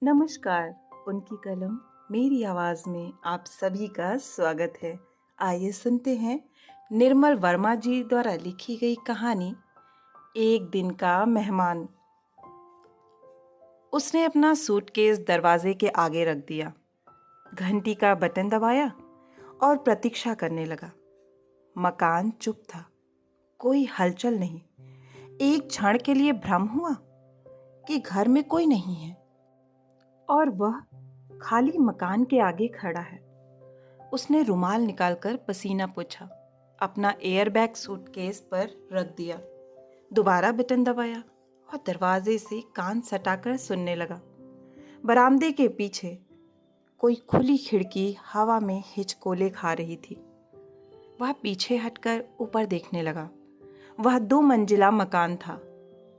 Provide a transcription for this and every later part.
नमस्कार। उनकी कलम मेरी आवाज़ में आप सभी का स्वागत है। आइए सुनते हैं निर्मल वर्मा जी द्वारा लिखी गई कहानी एक दिन का मेहमान। उसने अपना सूटकेस दरवाजे के आगे रख दिया, घंटी का बटन दबाया और प्रतीक्षा करने लगा। मकान चुप था, कोई हलचल नहीं। एक क्षण के लिए भ्रम हुआ कि घर में कोई नहीं है और वह खाली मकान के आगे खड़ा है। उसने रुमाल निकालकर पसीना पोंछा, अपना एयरबैग सूटकेस पर रख दिया, दोबारा बटन दबाया और दरवाजे से कान सटाकर सुनने लगा। बरामदे के पीछे कोई खुली खिड़की हवा में हिचकोले खा रही थी। वह पीछे हटकर ऊपर देखने लगा। वह 2 मंजिला मकान था।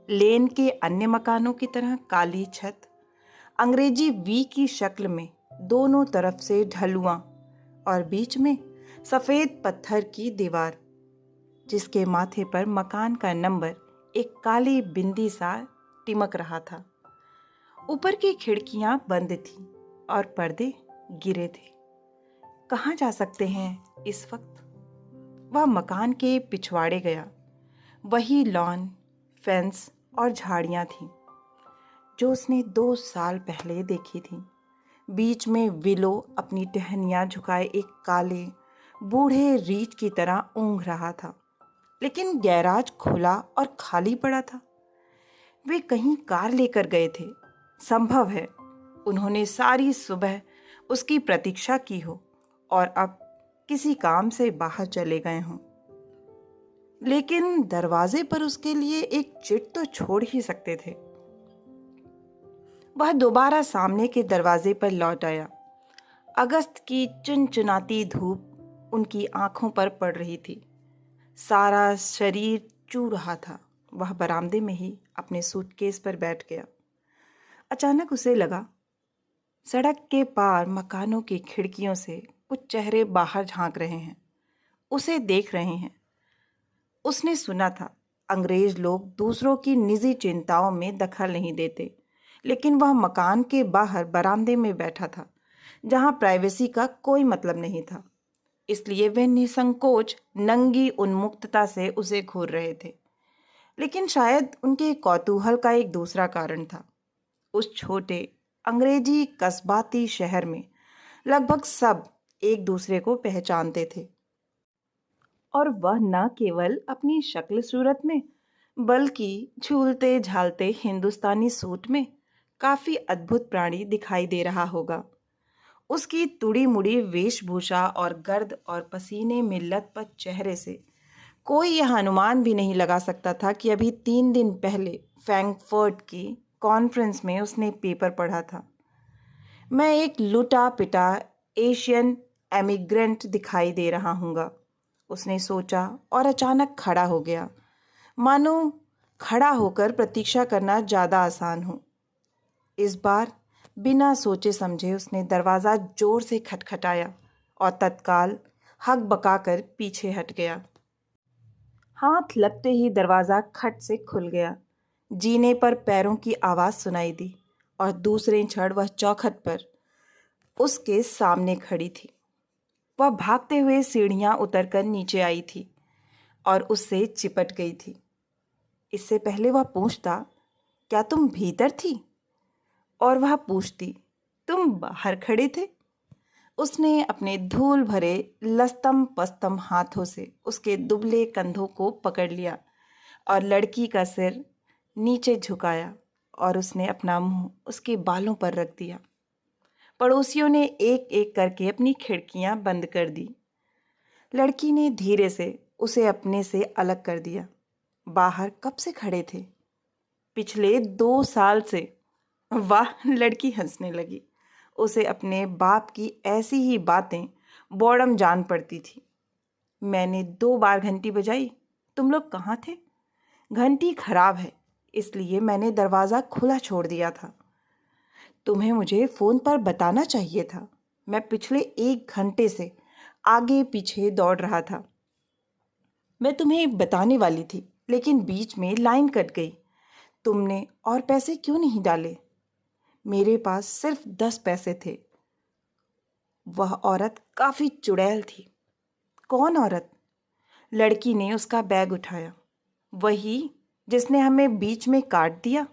लेन के अन्य मकानों की तरह काली छत, अंग्रेजी वी की शक्ल में दोनों तरफ से ढलुआं और बीच में सफेद पत्थर की दीवार, जिसके माथे पर मकान का नंबर एक काली बिंदी सा टिमक रहा था। ऊपर की खिड़कियां बंद थीं और पर्दे गिरे थे। कहाँ जा सकते हैं इस वक्त? वह मकान के पिछवाड़े गया। वही लॉन, फेंस और झाड़ियां थीं जो उसने 2 साल पहले देखी थीं। बीच में विलो अपनी टहनियां झुकाए एक काले बूढ़े रीछ की तरह ऊँघ रहा था, लेकिन गैराज खुला और खाली पड़ा था। वे कहीं कार लेकर गए थे। संभव है उन्होंने सारी सुबह उसकी प्रतीक्षा की हो और अब किसी काम से बाहर चले गए हों। लेकिन दरवाजे पर उसके लिए एक चिट तो छोड़ ही सकते थे। वह दोबारा सामने के दरवाजे पर लौट आया। अगस्त की चिनचिनाती धूप उनकी आंखों पर पड़ रही थी। सारा शरीर चू रहा था। वह बरामदे में ही अपने सूटकेस पर बैठ गया। अचानक उसे लगा, सड़क के पार मकानों की खिड़कियों से कुछ चेहरे बाहर झांक रहे हैं, उसे देख रहे हैं। उसने सुना था अंग्रेज लोग दूसरों की निजी चिंताओं में दखल नहीं देते, लेकिन वह मकान के बाहर बरामदे में बैठा था, जहां प्राइवेसी का कोई मतलब नहीं था। इसलिए वे निसंकोच नंगी उन्मुक्तता से उसे घूर रहे थे। लेकिन शायद उनके कौतूहल का एक दूसरा कारण था। उस छोटे अंग्रेजी कस्बाती शहर में लगभग सब एक दूसरे को पहचानते थे, और वह न केवल अपनी शक्ल सूरत में बल्कि झूलते झालते हिंदुस्तानी सूट में काफी अद्भुत प्राणी दिखाई दे रहा होगा। उसकी तुड़ी मुड़ी वेशभूषा और गर्द और पसीने में लथपथ चेहरे से कोई यह अनुमान भी नहीं लगा सकता था कि अभी 3 दिन पहले फ्रैंकफर्ट की कॉन्फ्रेंस में उसने पेपर पढ़ा था। मैं एक लुटा पिटा एशियन एमिग्रेंट दिखाई दे रहा हूँगा, उसने सोचा और अचानक खड़ा हो गया, मानो खड़ा होकर प्रतीक्षा करना ज़्यादा आसान हो। इस बार बिना सोचे समझे उसने दरवाज़ा जोर से खटखटाया और तत्काल हक बकाकर पीछे हट गया। हाथ लगते ही दरवाज़ा खट से खुल गया। जीने पर पैरों की आवाज़ सुनाई दी और दूसरे क्षण वह चौखट पर उसके सामने खड़ी थी। वह भागते हुए सीढ़ियाँ उतरकर नीचे आई थी और उससे चिपट गई थी। इससे पहले वह पूछता, क्या तुम भीतर थी? और वह पूछती, तुम बाहर खड़े थे? उसने अपने धूल भरे लस्तम पस्तम हाथों से उसके दुबले कंधों को पकड़ लिया और लड़की का सिर नीचे झुकाया और उसने अपना मुंह उसके बालों पर रख दिया। पड़ोसियों ने एक एक करके अपनी खिड़कियां बंद कर दी। लड़की ने धीरे से उसे अपने से अलग कर दिया। बाहर कब से खड़े थे? पिछले 2 साल से। वाह, लड़की हंसने लगी। उसे अपने बाप की ऐसी ही बातें बौड़म जान पड़ती थी। मैंने 2 बार घंटी बजाई, तुम लोग कहाँ थे? घंटी खराब है, इसलिए मैंने दरवाज़ा खुला छोड़ दिया था। तुम्हें मुझे फ़ोन पर बताना चाहिए था। मैं पिछले 1 घंटे से आगे पीछे दौड़ रहा था। मैं तुम्हें बताने वाली थी, लेकिन बीच में लाइन कट गई। तुमने और पैसे क्यों नहीं डाले? मेरे पास सिर्फ 10 पैसे थे। वह औरत काफी चुड़ैल थी। कौन औरत? लड़की ने उसका बैग उठाया। वही जिसने हमें बीच में काट दिया।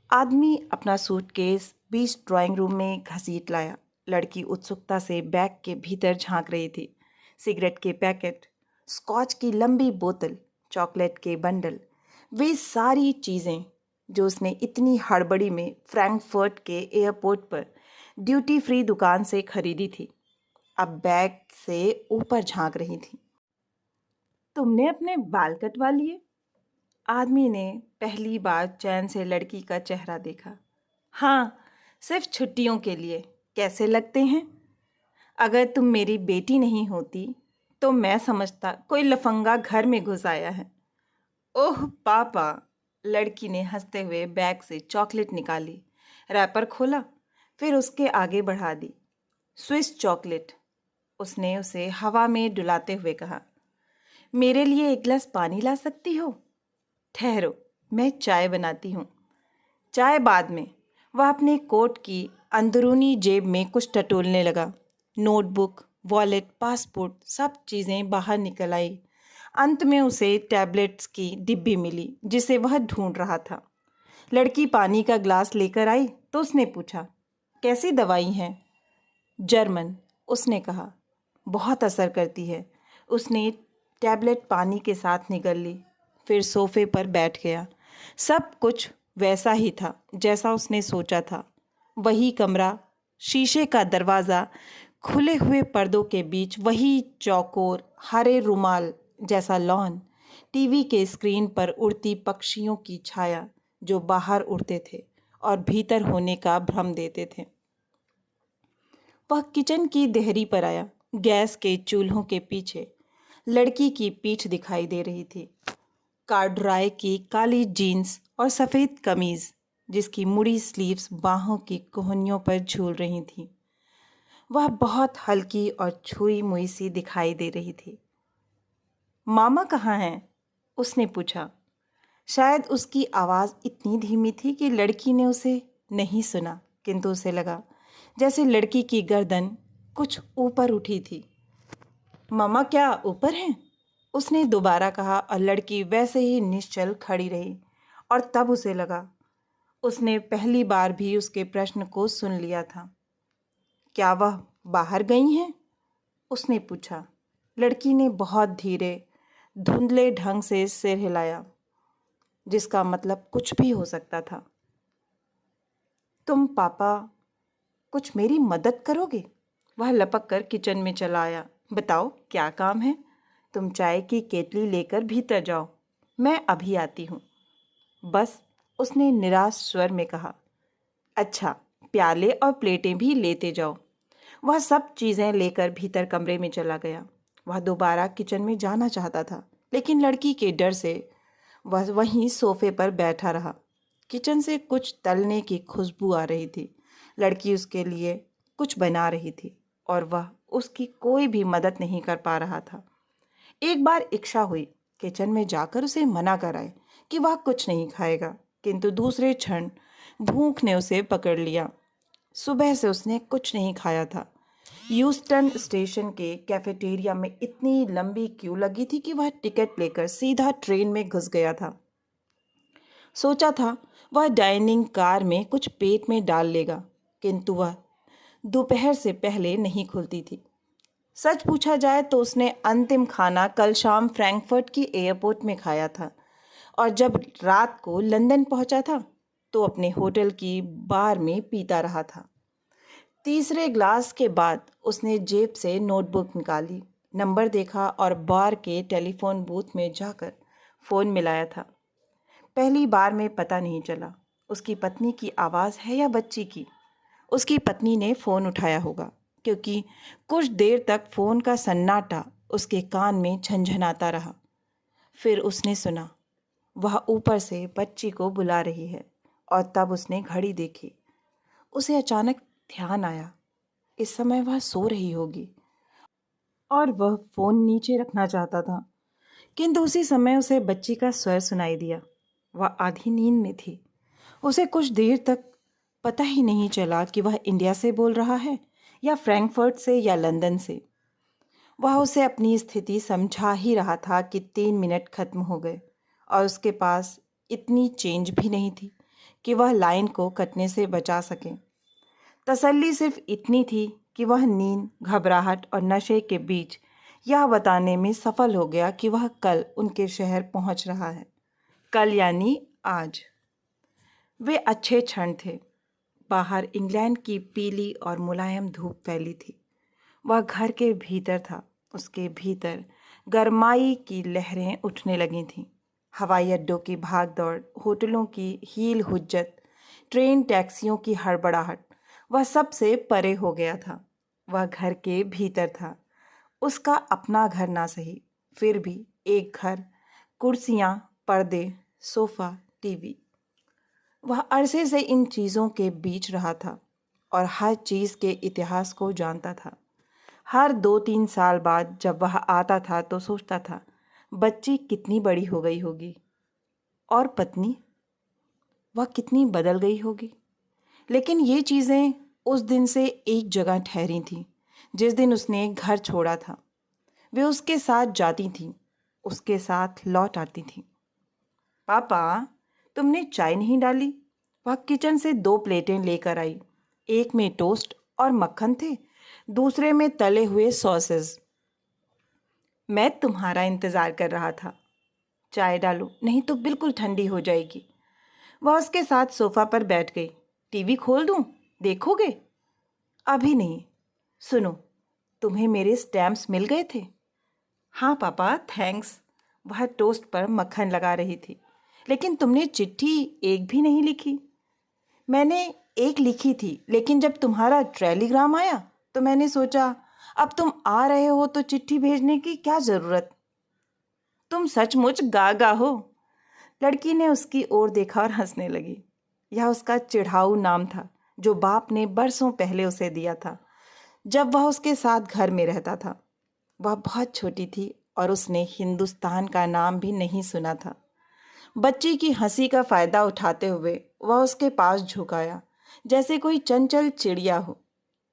आदमी अपना सूटकेस बीच ड्राइंग रूम में घसीट लाया। लड़की उत्सुकता से बैग के भीतर झांक रही थी। सिगरेट के पैकेट, स्कॉच की लंबी बोतल, चॉकलेट के बंडल, वे सारी चीज़ें जो उसने इतनी हड़बड़ी में फ्रैंकफर्ट के एयरपोर्ट पर ड्यूटी फ्री दुकान से खरीदी थी, अब बैग से ऊपर झांक रही थी। तुमने अपने बाल कटवा लिए? आदमी ने पहली बार चैन से लड़की का चेहरा देखा। हाँ, सिर्फ छुट्टियों के लिए। कैसे लगते हैं? अगर तुम मेरी बेटी नहीं होती तो मैं समझता कोई लफंगा घर में घुस आया है। ओह पापा! लड़की ने हंसते हुए बैग से चॉकलेट निकाली, रैपर खोला, फिर उसके आगे बढ़ा दी। स्विस चॉकलेट, उसने उसे हवा में डुलाते हुए कहा। मेरे लिए एक गिलास पानी ला सकती हो? ठहरो, मैं चाय बनाती हूँ। चाय बाद में। वह अपने कोट की अंदरूनी जेब में कुछ टटोलने लगा। नोटबुक, वॉलेट, पासपोर्ट, सब चीज़ें बाहर निकल आई। अंत में उसे टैबलेट्स की डिब्बी मिली जिसे वह ढूंढ रहा था। लड़की पानी का ग्लास लेकर आई तो उसने पूछा, कैसी दवाई है? जर्मन, उसने कहा। बहुत असर करती है। उसने टैबलेट पानी के साथ निगल ली, फिर सोफे पर बैठ गया। सब कुछ वैसा ही था जैसा उसने सोचा था। वही कमरा, शीशे का दरवाज़ा, खुले हुए पर्दों के बीच वही चौकोर हरे रुमाल जैसा लॉन, टीवी के स्क्रीन पर उड़ती पक्षियों की छाया जो बाहर उड़ते थे और भीतर होने का भ्रम देते थे। वह किचन की देहरी पर आया। गैस के चूल्हों के पीछे लड़की की पीठ दिखाई दे रही थी। कार्डराय की काली जीन्स और सफ़ेद कमीज जिसकी मुड़ी स्लीव्स बाहों की कोहनियों पर झूल रही थी। वह बहुत हल्की और छुई मुई सी दिखाई दे रही थी। मामा कहाँ हैं? उसने पूछा। शायद उसकी आवाज़ इतनी धीमी थी कि लड़की ने उसे नहीं सुना, किंतु उसे लगा जैसे लड़की की गर्दन कुछ ऊपर उठी थी। मामा क्या ऊपर हैं? उसने दोबारा कहा और लड़की वैसे ही निश्चल खड़ी रही। और तब उसे लगा उसने पहली बार भी उसके प्रश्न को सुन लिया था। क्या वह बाहर गई हैं? उसने पूछा। लड़की ने बहुत धीरे, धुंधले ढंग से सिर हिलाया, जिसका मतलब कुछ भी हो सकता था। तुम पापा कुछ मेरी मदद करोगे? वह लपक कर किचन में चला आया। बताओ क्या काम है? तुम चाय की केतली लेकर भीतर जाओ, मैं अभी आती हूँ। बस, उसने निराश स्वर में कहा। अच्छा, प्याले और प्लेटें भी लेते जाओ। वह सब चीज़ें लेकर भीतर कमरे में चला गया। वह दोबारा किचन में जाना चाहता था, लेकिन लड़की के डर से वह वहीं सोफे पर बैठा रहा। किचन से कुछ तलने की खुशबू आ रही थी। लड़की उसके लिए कुछ बना रही थी और वह उसकी कोई भी मदद नहीं कर पा रहा था। एक बार इच्छा हुई किचन में जाकर उसे मना कराए कि वह कुछ नहीं खाएगा, किंतु दूसरे क्षण भूख ने उसे पकड़ लिया। सुबह से उसने कुछ नहीं खाया था। ह्यूस्टन स्टेशन के कैफेटेरिया में इतनी लंबी क्यू लगी थी कि वह टिकट लेकर सीधा ट्रेन में घुस गया था। सोचा था वह डाइनिंग कार में कुछ पेट में डाल लेगा, किंतु वह दोपहर से पहले नहीं खुलती थी। सच पूछा जाए तो उसने अंतिम खाना कल शाम फ्रैंकफर्ट की एयरपोर्ट में खाया था और जब रात को लंदन पहुंचा था तो अपने होटल की बार में पीता रहा था। तीसरे ग्लास के बाद उसने जेब से नोटबुक निकाली, नंबर देखा और बार के टेलीफोन बूथ में जाकर फ़ोन मिलाया था। पहली बार में पता नहीं चला उसकी पत्नी की आवाज़ है या बच्ची की। उसकी पत्नी ने फ़ोन उठाया होगा, क्योंकि कुछ देर तक फ़ोन का सन्नाटा उसके कान में झनझनाता रहा। फिर उसने सुना वह ऊपर से बच्ची को बुला रही है और तब उसने घड़ी देखी। उसे अचानक ध्यान आया इस समय वह सो रही होगी और वह फ़ोन नीचे रखना चाहता था, किंतु उसी समय उसे बच्ची का स्वर सुनाई दिया। वह आधी नींद में थी। उसे कुछ देर तक पता ही नहीं चला कि वह इंडिया से बोल रहा है या फ्रैंकफर्ट से या लंदन से। वह उसे अपनी स्थिति समझा ही रहा था कि 3 मिनट खत्म हो गए और उसके पास इतनी चेंज भी नहीं थी कि वह लाइन को कटने से बचा सके। तसल्ली सिर्फ इतनी थी कि वह नींद, घबराहट और नशे के बीच यह बताने में सफल हो गया कि वह कल उनके शहर पहुंच रहा है। कल यानी आज। वे अच्छे क्षण थे। बाहर इंग्लैंड की पीली और मुलायम धूप फैली थी। वह घर के भीतर था। उसके भीतर गरमाई की लहरें उठने लगी थीं। हवाई अड्डों की भागदौड़, होटलों की हील हुज्जत, ट्रेन टैक्सियों की हड़बड़ाहट, वह सबसे परे हो गया था। वह घर के भीतर था। उसका अपना घर ना सही, फिर भी एक घर, कुर्सियाँ, पर्दे, सोफ़ा, टीवी। वह अरसे से इन चीज़ों के बीच रहा था और हर चीज़ के इतिहास को जानता था। हर 2-3 साल बाद जब वह आता था तो सोचता था, बच्ची कितनी बड़ी हो गई होगी और पत्नी, वह कितनी बदल गई होगी। लेकिन ये चीज़ें उस दिन से एक जगह ठहरी थीं, जिस दिन उसने घर छोड़ा था। वे उसके साथ जाती थीं, उसके साथ लौट आती थीं। पापा, तुमने चाय नहीं डाली? वह किचन से 2 प्लेटें लेकर आई। एक में टोस्ट और मक्खन थे, दूसरे में तले हुए सॉसेस। मैं तुम्हारा इंतज़ार कर रहा था। चाय डालो, नहीं तो बिल्कुल ठंडी हो जाएगी। वह उसके साथ सोफ़ा पर बैठ गई। टीवी खोल दूं? देखोगे? अभी नहीं। सुनो, तुम्हें मेरे स्टैम्प्स मिल गए थे? हाँ पापा, थैंक्स। वह टोस्ट पर मक्खन लगा रही थी। लेकिन तुमने चिट्ठी एक भी नहीं लिखी। मैंने एक लिखी थी, लेकिन जब तुम्हारा टेलीग्राम आया तो मैंने सोचा अब तुम आ रहे हो तो चिट्ठी भेजने की क्या ज़रूरत। तुम सचमुच गागा हो। लड़की ने उसकी ओर देखा और हंसने लगी। यह उसका चिढ़ाऊ नाम था जो बाप ने बरसों पहले उसे दिया था, जब वह उसके साथ घर में रहता था। वह बहुत छोटी थी और उसने हिंदुस्तान का नाम भी नहीं सुना था। बच्ची की हंसी का फायदा उठाते हुए वह उसके पास झुकाया, जैसे कोई चंचल चिड़िया हो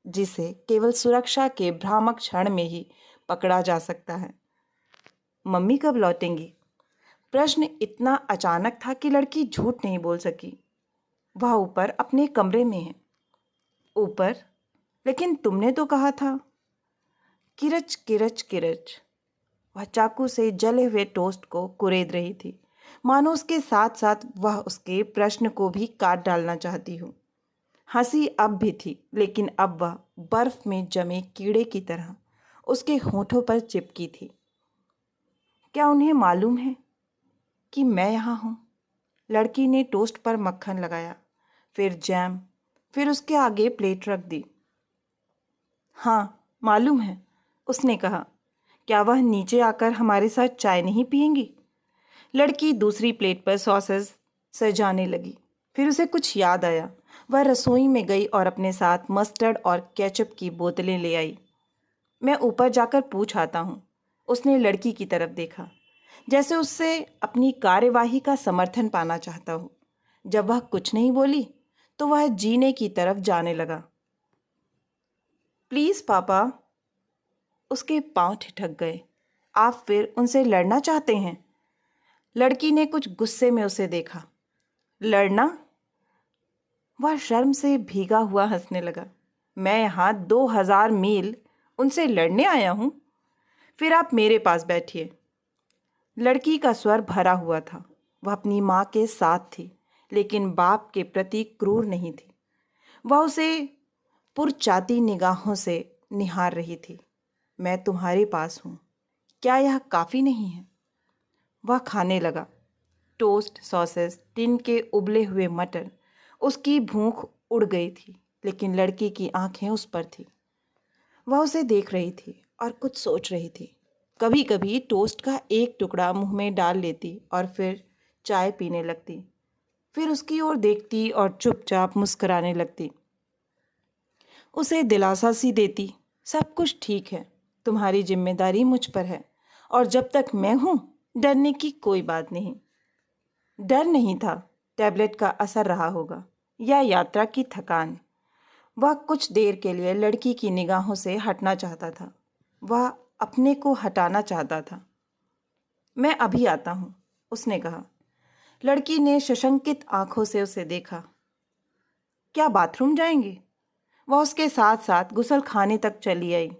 जिसे केवल सुरक्षा के भ्रामक क्षण में ही पकड़ा जा सकता है। मम्मी कब लौटेंगी? प्रश्न इतना अचानक था कि लड़की झूठ नहीं बोल सकी। वह ऊपर अपने कमरे में है। ऊपर? लेकिन तुमने तो कहा था। किरच किरच किरच। वह चाकू से जले हुए टोस्ट को कुरेद रही थी, मानो उसके साथ साथ वह उसके प्रश्न को भी काट डालना चाहती हो। हंसी अब भी थी, लेकिन अब वह बर्फ में जमे कीड़े की तरह उसके होठों पर चिपकी थी। क्या उन्हें मालूम है कि मैं यहाँ हूँ? लड़की ने टोस्ट पर मक्खन लगाया, फिर जैम, फिर उसके आगे प्लेट रख दी। हाँ, मालूम है, उसने कहा। क्या वह नीचे आकर हमारे साथ चाय नहीं पिएंगी? लड़की दूसरी प्लेट पर सॉसेस सजाने लगी। फिर उसे कुछ याद आया। वह रसोई में गई और अपने साथ मस्टर्ड और केचप की बोतलें ले आई। मैं ऊपर जाकर पूछ आता हूँ। उसने लड़की की तरफ देखा, जैसे उससे अपनी कार्यवाही का समर्थन पाना चाहता हो। जब वह कुछ नहीं बोली तो वह जीने की तरफ जाने लगा। प्लीज़ पापा। उसके पांव ठिठक गए। आप फिर उनसे लड़ना चाहते हैं? लड़की ने कुछ गुस्से में उसे देखा। लड़ना? वह शर्म से भीगा हुआ हंसने लगा। मैं यहाँ 2000 मील उनसे लड़ने आया हूँ? फिर आप मेरे पास बैठिए। लड़की का स्वर भरा हुआ था। वह अपनी माँ के साथ थी, लेकिन बाप के प्रति क्रूर नहीं थी। वह उसे पुरचाती निगाहों से निहार रही थी। मैं तुम्हारे पास हूँ, क्या यह काफ़ी नहीं है? वह खाने लगा। टोस्ट, सॉसेस, टिन के उबले हुए मटर। उसकी भूख उड़ गई थी, लेकिन लड़की की आंखें उस पर थी। वह उसे देख रही थी और कुछ सोच रही थी। कभी कभी टोस्ट का एक टुकड़ा मुंह में डाल लेती और फिर चाय पीने लगती। फिर उसकी ओर देखती और चुपचाप मुस्कुराने लगती। उसे दिलासा सी देती, सब कुछ ठीक है, तुम्हारी जिम्मेदारी मुझ पर है और जब तक मैं हूँ डरने की कोई बात नहीं। डर नहीं था, टैबलेट का असर रहा होगा या यात्रा की थकान। वह कुछ देर के लिए लड़की की निगाहों से हटना चाहता था। वह अपने को हटाना चाहता था। मैं अभी आता हूँ, उसने कहा। लड़की ने सशंकित आंखों से उसे देखा। क्या बाथरूम जाएंगी? वह उसके साथ साथ गुसल खाने तक चली आई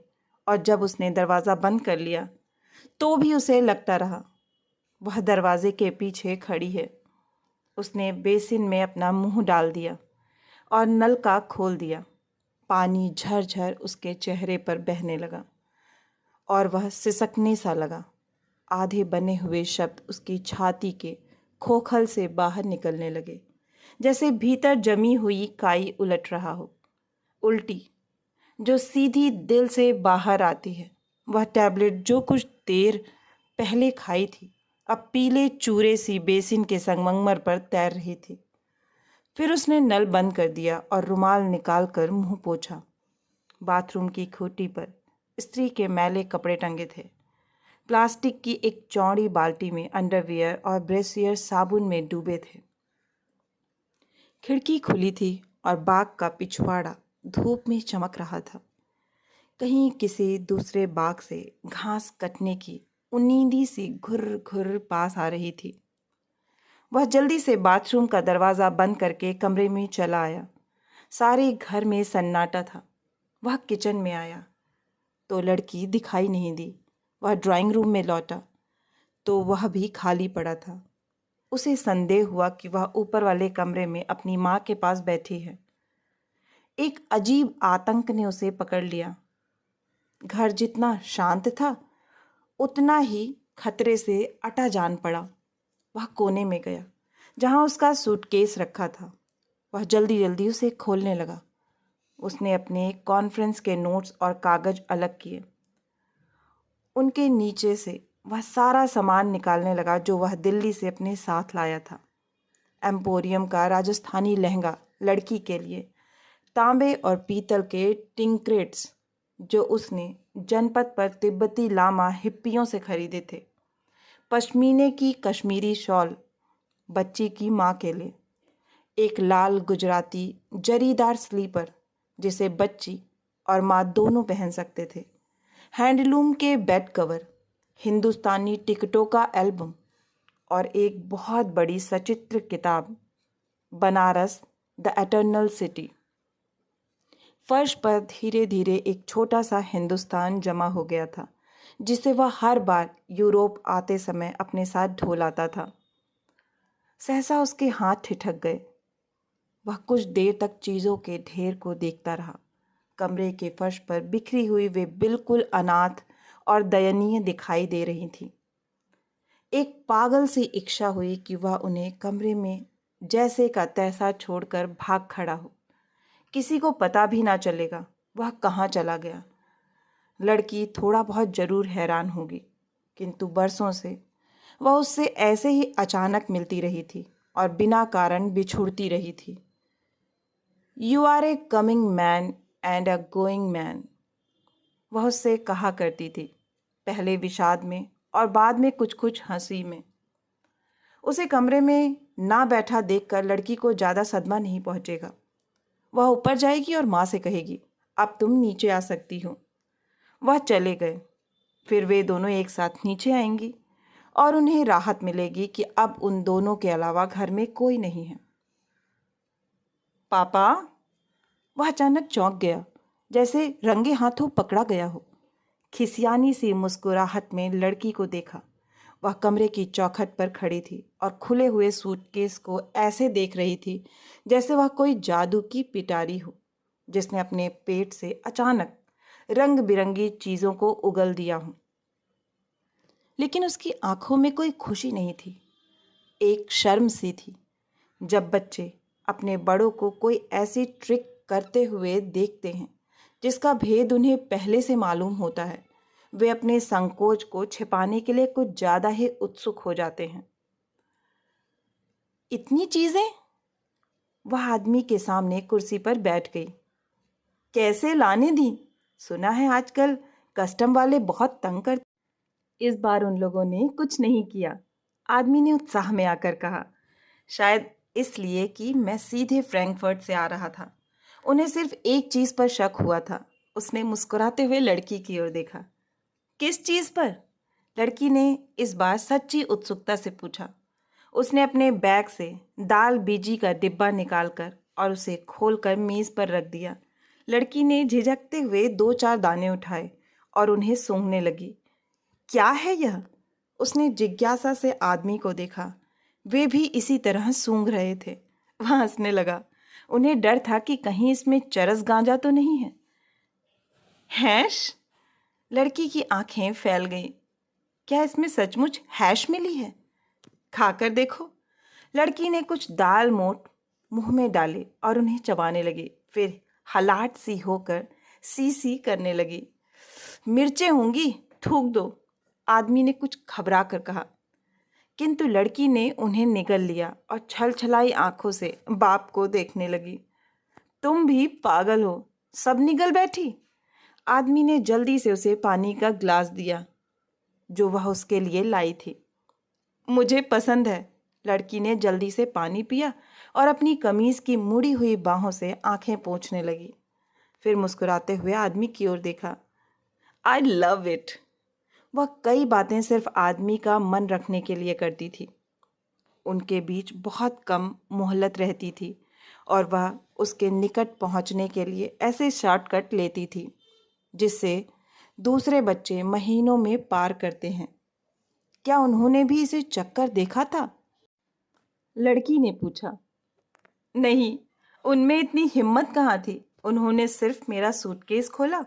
और जब उसने दरवाज़ा बंद कर लिया तो भी उसे लगता रहा वह दरवाजे के पीछे खड़ी है। उसने बेसिन में अपना मुंह डाल दिया और नल का खोल दिया। पानी झरझर उसके चेहरे पर बहने लगा और वह सिसकने सा लगा। आधे बने हुए शब्द उसकी छाती के खोखल से बाहर निकलने लगे, जैसे भीतर जमी हुई काई उलट रहा हो। उल्टी, जो सीधी दिल से बाहर आती है। वह टैबलेट जो कुछ देर पहले खाई थी, अब पीले चूरे सी बेसिन के संगमरमर पर तैर रही थी। फिर उसने नल बंद कर दिया और रुमाल निकाल कर मुंह पोंछा। बाथरूम की खूंटी पर स्त्री के मैले कपड़े टंगे थे। प्लास्टिक की एक चौड़ी बाल्टी में अंडरवियर और ब्रेसियर साबुन में डूबे थे। खिड़की खुली थी और बाग का पिछवाड़ा धूप में चमक रहा था। कहीं किसी दूसरे बाग से घास कटने की उन्नीदी सी घुर घुर पास आ रही थी। वह जल्दी से बाथरूम का दरवाज़ा बंद करके कमरे में चला आया। सारे घर में सन्नाटा था। वह किचन में आया तो लड़की दिखाई नहीं दी। वह ड्राइंग रूम में लौटा तो वह भी खाली पड़ा था। उसे संदेह हुआ कि वह ऊपर वाले कमरे में अपनी माँ के पास बैठी है। एक अजीब आतंक ने उसे पकड़ लिया। घर जितना शांत था उतना ही खतरे से अटा जान पड़ा। वह कोने में गया जहाँ उसका सूटकेस रखा था। वह जल्दी जल्दी उसे खोलने लगा। उसने अपने कॉन्फ्रेंस के नोट्स और कागज अलग किए। उनके नीचे से वह सारा सामान निकालने लगा जो वह दिल्ली से अपने साथ लाया था। एम्पोरियम का राजस्थानी लहंगा लड़की के लिए, तांबे और पीतल के टिंकरेट्स जो उसने जनपद पर तिब्बती लामा हिप्पियों से खरीदे थे, पश्मीने की कश्मीरी शॉल बच्ची की माँ के लिए, एक लाल गुजराती जरीदार स्लीपर जिसे बच्ची और माँ दोनों पहन सकते थे, हैंडलूम के बेड कवर, हिंदुस्तानी टिकटों का एल्बम और एक बहुत बड़ी सचित्र किताब, बनारस द एटर्नल सिटी। फर्श पर धीरे धीरे एक छोटा सा हिंदुस्तान जमा हो गया था जिसे वह हर बार यूरोप आते समय अपने साथ ढो लाता था। सहसा उसके हाथ ठिठक गए। वह कुछ देर तक चीज़ों के ढेर को देखता रहा। कमरे के फर्श पर बिखरी हुई वे बिल्कुल अनाथ और दयनीय दिखाई दे रही थी। एक पागल सी इच्छा हुई कि वह उन्हें कमरे में जैसे का तैसा छोड़कर भाग खड़ा हो। किसी को पता भी ना चलेगा वह कहाँ चला गया। लड़की थोड़ा बहुत जरूर हैरान होगी, किंतु बरसों से वह उससे ऐसे ही अचानक मिलती रही थी और बिना कारण बिछुड़ती रही थी। You are a coming man and a going man, वह उससे कहा करती थी, पहले विषाद में और बाद में कुछ कुछ हंसी में। उसे कमरे में ना बैठा देखकर लड़की को ज़्यादा सदमा नहीं पहुंचेगा। वह ऊपर जाएगी और माँ से कहेगी, अब तुम नीचे आ सकती हो। वह चले गए। फिर वे दोनों एक साथ नीचे आएंगी और उन्हें राहत मिलेगी कि अब उन दोनों के अलावा घर में कोई नहीं है। पापा, वह अचानक चौंक गया, जैसे रंगे हाथों पकड़ा गया हो। खिसियानी सी मुस्कुराहट में लड़की को देखा। वह कमरे की चौखट पर खड़ी थी और खुले हुए सूटकेस को ऐसे देख रही थी जैसे वह कोई जादू की पिटारी हो जिसने अपने पेट से अचानक रंग बिरंगी चीज़ों को उगल दिया हो। लेकिन उसकी आंखों में कोई खुशी नहीं थी, एक शर्म सी थी। जब बच्चे अपने बड़ों को कोई ऐसी ट्रिक करते हुए देखते हैं जिसका भेद उन्हें पहले से मालूम होता है, वे अपने संकोच को छिपाने के लिए कुछ ज़्यादा ही उत्सुक हो जाते हैं। इतनी चीज़ें? वह आदमी के सामने कुर्सी पर बैठ गई। कैसे लाने दी? सुना है आजकल कस्टम वाले बहुत तंग करते। इस बार उन लोगों ने कुछ नहीं किया, आदमी ने उत्साह में आकर कहा। शायद इसलिए कि मैं सीधे फ्रैंकफर्ट से आ रहा था। उन्हें सिर्फ एक चीज पर शक हुआ था। उसने मुस्कुराते हुए लड़की की ओर देखा। किस चीज पर? लड़की ने इस बार सच्ची उत्सुकता से पूछा। उसने अपने बैग से दाल बीजी का डिब्बा निकालकर और उसे खोलकर मेज पर रख दिया। लड़की ने झिझकते हुए दो चार दाने उठाए और उन्हें सूंघने लगी। क्या है यह? उसने जिज्ञासा से आदमी को देखा। वे भी इसी तरह सूंघ रहे थे। वह हंसने लगा। उन्हें डर था कि कहीं इसमें चरस गांजा तो नहीं है। हैश? लड़की की आंखें फैल गईं। क्या इसमें सचमुच हैश मिली है? खाकर देखो। लड़की ने कुछ दाल मोट मुंह में डाले और उन्हें चबाने लगी। फिर हलाट सी होकर सी सी करने लगी। मिर्चें होंगी, थूक दो, आदमी ने कुछ घबरा कर कहा। किंतु लड़की ने उन्हें निगल लिया और छल छलाई आंखों से बाप को देखने लगी। तुम भी पागल हो, सब निगल बैठी। आदमी ने जल्दी से उसे पानी का ग्लास दिया जो वह उसके लिए लाई थी। मुझे पसंद है। लड़की ने जल्दी से पानी पिया और अपनी कमीज की मुड़ी हुई बाहों से आंखें पोंछने लगी। फिर मुस्कुराते हुए आदमी की ओर देखा। I love it. वह कई बातें सिर्फ आदमी का मन रखने के लिए करती थी। उनके बीच बहुत कम मोहलत रहती थी और वह उसके निकट पहुंचने के लिए ऐसे शॉर्टकट लेती थी जिससे दूसरे बच्चे महीनों में पार करते हैं। क्या उन्होंने भी इसे चक्कर देखा था? लड़की ने पूछा। नहीं, उनमें इतनी हिम्मत कहाँ थी। उन्होंने सिर्फ मेरा सूटकेस खोला,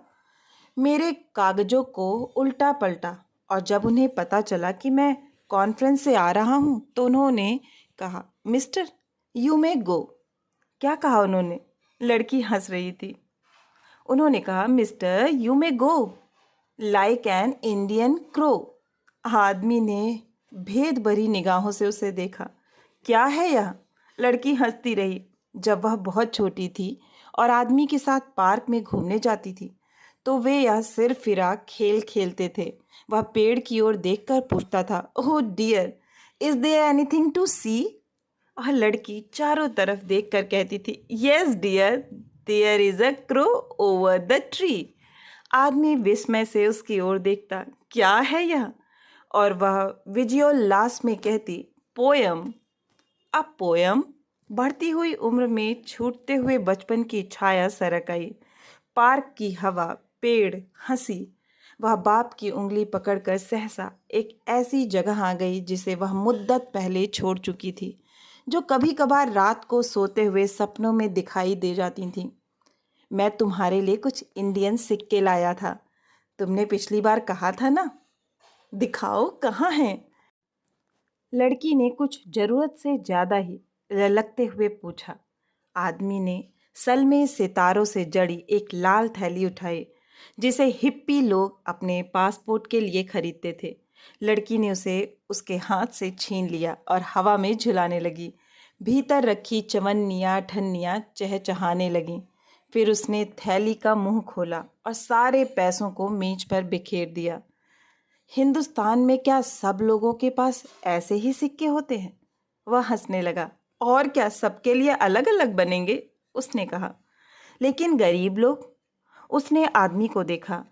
मेरे कागजों को उल्टा पलटा और जब उन्हें पता चला कि मैं कॉन्फ्रेंस से आ रहा हूँ तो उन्होंने कहा, मिस्टर यू मे गो। क्या कहा उन्होंने? लड़की हंस रही थी। उन्होंने कहा, mister you may go like an Indian crow. आदमी ने भेद भरी निगाहों से उसे देखा। क्या है यह? लड़की हंसती रही। जब वह बहुत छोटी थी और आदमी के साथ पार्क में घूमने जाती थी तो वे यह सिर फिरा खेल खेलते थे। वह पेड़ की ओर देखकर पूछता था, oh dear, is there anything to see? और लड़की चारों तरफ देखकर कहती थी, yes dear, there is a crow over the tree. आदमी विस्मय से उसकी ओर देखता, क्या है यह? और वह विजयोल्लास में कहती, पोयम। अब पोयम? बढ़ती हुई उम्र में छूटते हुए बचपन की छाया सरक आई। पार्क की हवा, पेड़, हंसी। वह बाप की उंगली पकड़कर सहसा एक ऐसी जगह आ गई जिसे वह मुद्दत पहले छोड़ चुकी थी, जो कभी कभार रात को सोते हुए सपनों में दिखाई दे जाती थी। मैं तुम्हारे लिए कुछ इंडियन सिक्के लाया था। तुमने पिछली बार कहा था ना। दिखाओ कहाँ हैं? लड़की ने कुछ जरूरत से ज्यादा ही ललकते हुए पूछा। आदमी ने सलमे सितारों से जड़ी एक लाल थैली उठाई जिसे हिप्पी लोग अपने पासपोर्ट के लिए खरीदते थे। लड़की ने उसे उसके हाथ से छीन लिया और हवा में झुलाने लगी। भीतर रखी चवन्नियाँ ठन्नियाँ चहचहाने लगीं। फिर उसने थैली का मुंह खोला और सारे पैसों को मेज पर बिखेर दिया। हिंदुस्तान में क्या सब लोगों के पास ऐसे ही सिक्के होते हैं? वह हंसने लगा। और क्या सबके लिए अलग अलग बनेंगे? उसने कहा। लेकिन गरीब लोग? उसने आदमी को देखा।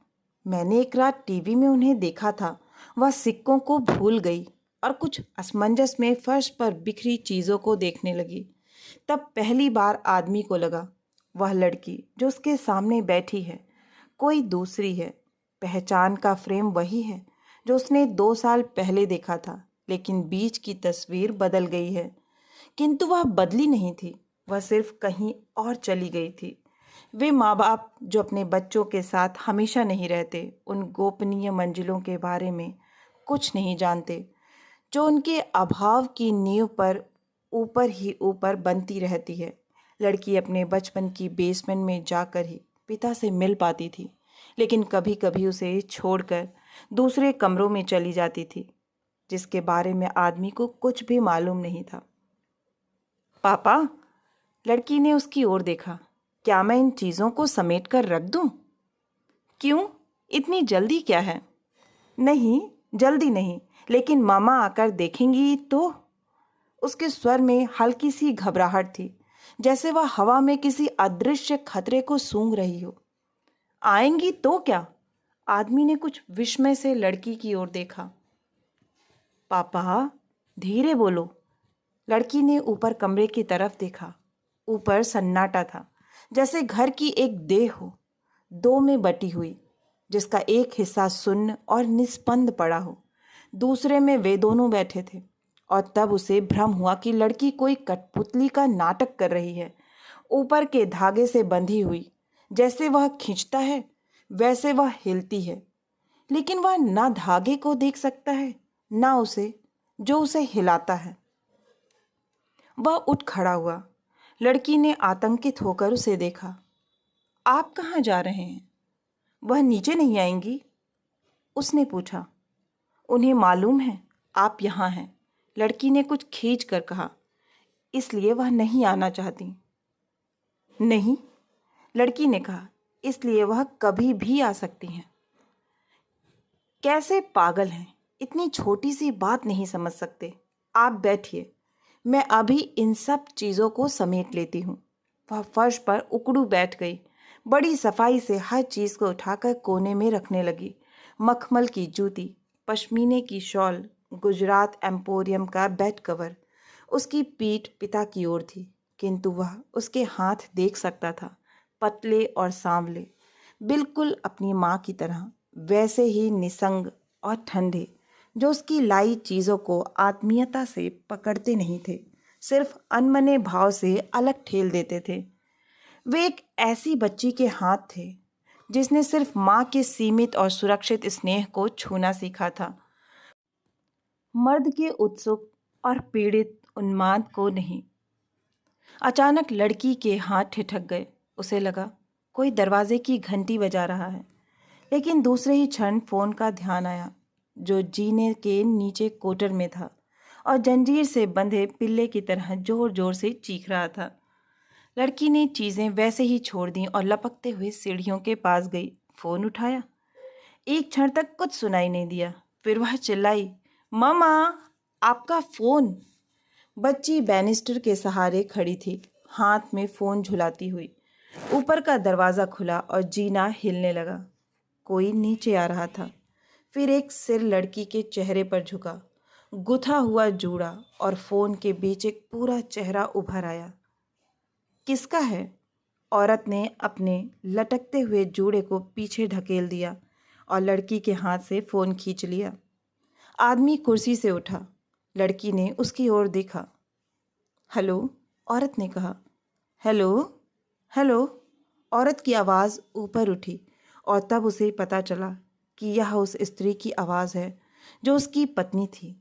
मैंने एक रात टीवी में उन्हें देखा था। वह सिक्कों को भूल गई और कुछ असमंजस में फर्श पर बिखरी चीजों को देखने लगी। तब पहली बार आदमी को लगा वह लड़की जो उसके सामने बैठी है कोई दूसरी है। पहचान का फ्रेम वही है जो उसने 2 साल पहले देखा था, लेकिन बीच की तस्वीर बदल गई है। किंतु वह बदली नहीं थी, वह सिर्फ कहीं और चली गई थी। वे माँ बाप जो अपने बच्चों के साथ हमेशा नहीं रहते, उन गोपनीय मंजिलों के बारे में कुछ नहीं जानते जो उनके अभाव की नींव पर ऊपर ही ऊपर बनती रहती है। लड़की अपने बचपन की बेसमेंट में जाकर ही पिता से मिल पाती थी, लेकिन कभी कभी उसे छोड़कर दूसरे कमरों में चली जाती थी जिसके बारे में आदमी को कुछ भी मालूम नहीं था। पापा, लड़की ने उसकी ओर देखा, क्या मैं इन चीज़ों को समेट कर रख दूं? क्यों, इतनी जल्दी क्या है? नहीं, जल्दी नहीं, लेकिन मामा आकर देखेंगी तो। उसके स्वर में हल्की सी घबराहट थी, जैसे वह हवा में किसी अदृश्य खतरे को सूंघ रही हो। आएंगी तो क्या? आदमी ने कुछ विस्मय से लड़की की ओर देखा। पापा, धीरे बोलो। लड़की ने ऊपर कमरे की तरफ देखा। ऊपर सन्नाटा था, जैसे घर की एक देह हो, दो में बटी हुई, जिसका एक हिस्सा सुन्न और निस्पंद पड़ा हो। दूसरे में वे दोनों बैठे थे, और तब उसे भ्रम हुआ कि लड़की कोई कठपुतली का नाटक कर रही है, ऊपर के धागे से बंधी हुई। जैसे वह खींचता है वैसे वह हिलती है, लेकिन वह ना धागे को देख सकता है, ना उसे जो उसे हिलाता है। वह उठ खड़ा हुआ। लड़की ने आतंकित होकर उसे देखा। आप कहाँ जा रहे हैं? वह नीचे नहीं आएंगी? उसने पूछा। उन्हें मालूम है आप यहाँ हैं, लड़की ने कुछ खींच कर कहा। इसलिए वह नहीं आना चाहती। नहीं, लड़की ने कहा, इसलिए वह कभी भी आ सकती हैं। कैसे पागल हैं, इतनी छोटी सी बात नहीं समझ सकते। आप बैठिए, मैं अभी इन सब चीज़ों को समेट लेती हूँ। वह फर्श पर उकड़ू बैठ गई। बड़ी सफाई से हर चीज़ को उठाकर कोने में रखने लगी। मखमल की जूती, पश्मीने की शॉल, गुजरात एम्पोरियम का बेड कवर। उसकी पीठ पिता की ओर थी, किंतु वह उसके हाथ देख सकता था, पतले और सांवले, बिल्कुल अपनी माँ की तरह, वैसे ही निसंग और ठंडे, जो उसकी लाई चीज़ों को आत्मीयता से पकड़ते नहीं थे, सिर्फ अनमने भाव से अलग ठेल देते थे। वे एक ऐसी बच्ची के हाथ थे जिसने सिर्फ माँ के सीमित और सुरक्षित स्नेह को छूना सीखा था, मर्द के उत्सुक और पीड़ित उन्माद को नहीं। अचानक लड़की के हाथ ठिठक गए। उसे लगा कोई दरवाजे की घंटी बजा रहा है, लेकिन दूसरे ही क्षण फोन का ध्यान आया, जो जीने के नीचे कोटर में था और जंजीर से बंधे पिल्ले की तरह जोर जोर से चीख रहा था। लड़की ने चीज़ें वैसे ही छोड़ दी और लपकते हुए सीढ़ियों के पास गई। फोन उठाया। एक क्षण तक कुछ सुनाई नहीं दिया। फिर वह चिल्लाई, मम्मा, आपका फोन। बच्ची बैनिस्टर के सहारे खड़ी थी, हाथ में फोन झुलाती हुई। ऊपर का दरवाज़ा खुला और जीना हिलने लगा। कोई नीचे आ रहा था। फिर एक सिर लड़की के चेहरे पर झुका, गुथा हुआ जूड़ा और फोन के बीच एक पूरा चेहरा उभर आया। किसका है? औरत ने अपने लटकते हुए जूड़े को पीछे ढकेल दिया और लड़की के हाथ से फोन खींच लिया। आदमी कुर्सी से उठा। लड़की ने उसकी ओर देखा। हेलो, औरत ने कहा। Hello, hello. औरत की आवाज़ ऊपर उठी और तब उसे पता चला कि यह उस स्त्री की आवाज़ है जो उसकी पत्नी थी।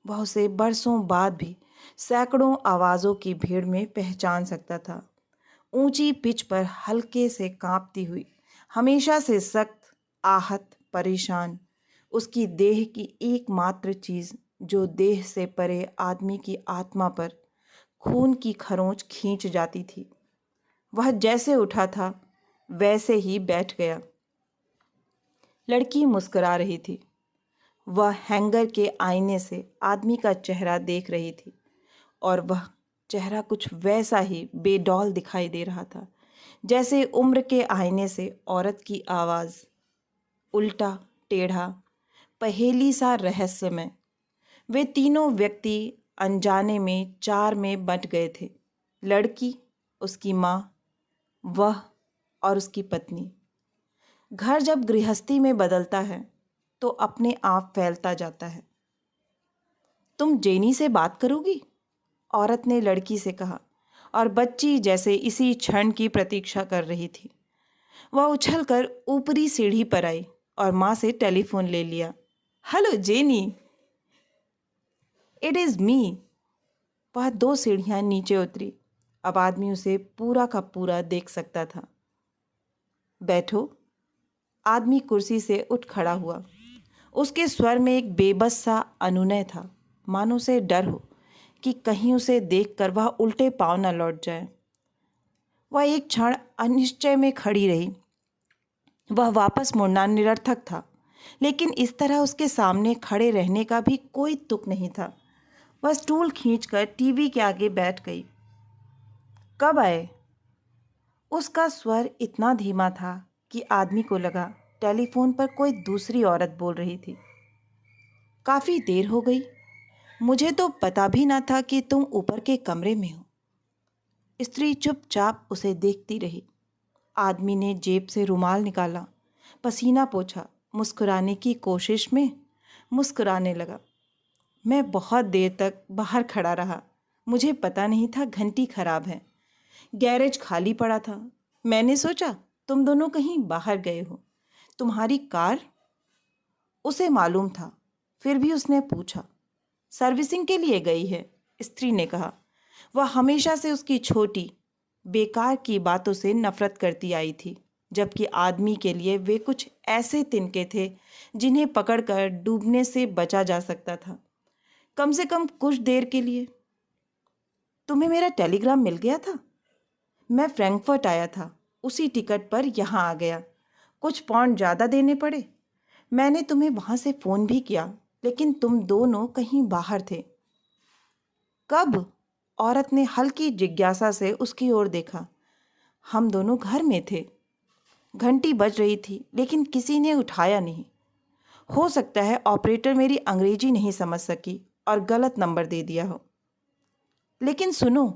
वह उसे बरसों बाद भी सैकड़ों आवाज़ों की भीड़ में पहचान सकता था। ऊंची पिच पर हल्के से कांपती हुई, हमेशा से सख्त, आहत, परेशान, उसकी देह की एकमात्र चीज़ जो देह से परे आदमी की आत्मा पर खून की खरोंच खींच जाती थी। वह जैसे उठा था वैसे ही बैठ गया। लड़की मुस्कुरा रही थी। वह हैंगर के आईने से आदमी का चेहरा देख रही थी और वह चेहरा कुछ वैसा ही बेडौल दिखाई दे रहा था जैसे उम्र के आईने से औरत की आवाज़। उल्टा, टेढ़ा, पहेली सा रहस्यमय। वे तीनों व्यक्ति अनजाने में चार में बंट गए थे। लड़की, उसकी माँ, वह और उसकी पत्नी। घर जब गृहस्थी में बदलता है तो अपने आप फैलता जाता है। तुम जेनी से बात करोगी? औरत ने लड़की से कहा, और बच्ची जैसे इसी क्षण की प्रतीक्षा कर रही थी। वह उछलकर ऊपरी सीढ़ी पर आई और माँ से टेलीफोन ले लिया। Hello jenny, it is me. वह 2 सीढ़ियाँ नीचे उतरी। अब आदमी उसे पूरा का पूरा देख सकता था। बैठो। आदमी कुर्सी से उठ खड़ा हुआ। उसके स्वर में एक बेबस सा अनुनय था, मानो उसे डर हो कि कहीं उसे देखकर वह उल्टे पांव न लौट जाए। वह एक क्षण अनिश्चय में खड़ी रही। वह वापस मुड़ना निरर्थक था, लेकिन इस तरह उसके सामने खड़े रहने का भी कोई तुक नहीं था। वह स्टूल खींचकर टीवी के आगे बैठ गई। कब आए? उसका स्वर इतना धीमा था कि आदमी को लगा टेलीफोन पर कोई दूसरी औरत बोल रही थी। काफ़ी देर हो गई। मुझे तो पता भी ना था कि तुम ऊपर के कमरे में हो। स्त्री चुपचाप उसे देखती रही। आदमी ने जेब से रुमाल निकाला, पसीना पोंछा, मुस्कुराने की कोशिश में मुस्कुराने लगा। मैं बहुत देर तक बाहर खड़ा रहा। मुझे पता नहीं था घंटी खराब है। गैरेज खाली पड़ा था। मैंने सोचा तुम दोनों कहीं बाहर गए हो। तुम्हारी कार? उसे मालूम था, फिर भी उसने पूछा। सर्विसिंग के लिए गई है, स्त्री ने कहा। वह हमेशा से उसकी छोटी बेकार की बातों से नफरत करती आई थी, जबकि आदमी के लिए वे कुछ ऐसे तिनके थे जिन्हें पकड़कर डूबने से बचा जा सकता था, कम से कम कुछ देर के लिए। तुम्हें मेरा टेलीग्राम मिल गया था? मैं फ्रैंकफर्ट आया था, उसी टिकट पर यहाँ आ गया। कुछ पौंड ज़्यादा देने पड़े। मैंने तुम्हें वहाँ से फ़ोन भी किया, लेकिन तुम दोनों कहीं बाहर थे। कब? औरत ने हल्की जिज्ञासा से उसकी ओर देखा। हम दोनों घर में थे। घंटी बज रही थी, लेकिन किसी ने उठाया नहीं। हो सकता है ऑपरेटर मेरी अंग्रेजी नहीं समझ सकी और गलत नंबर दे दिया हो। लेकिन सुनो,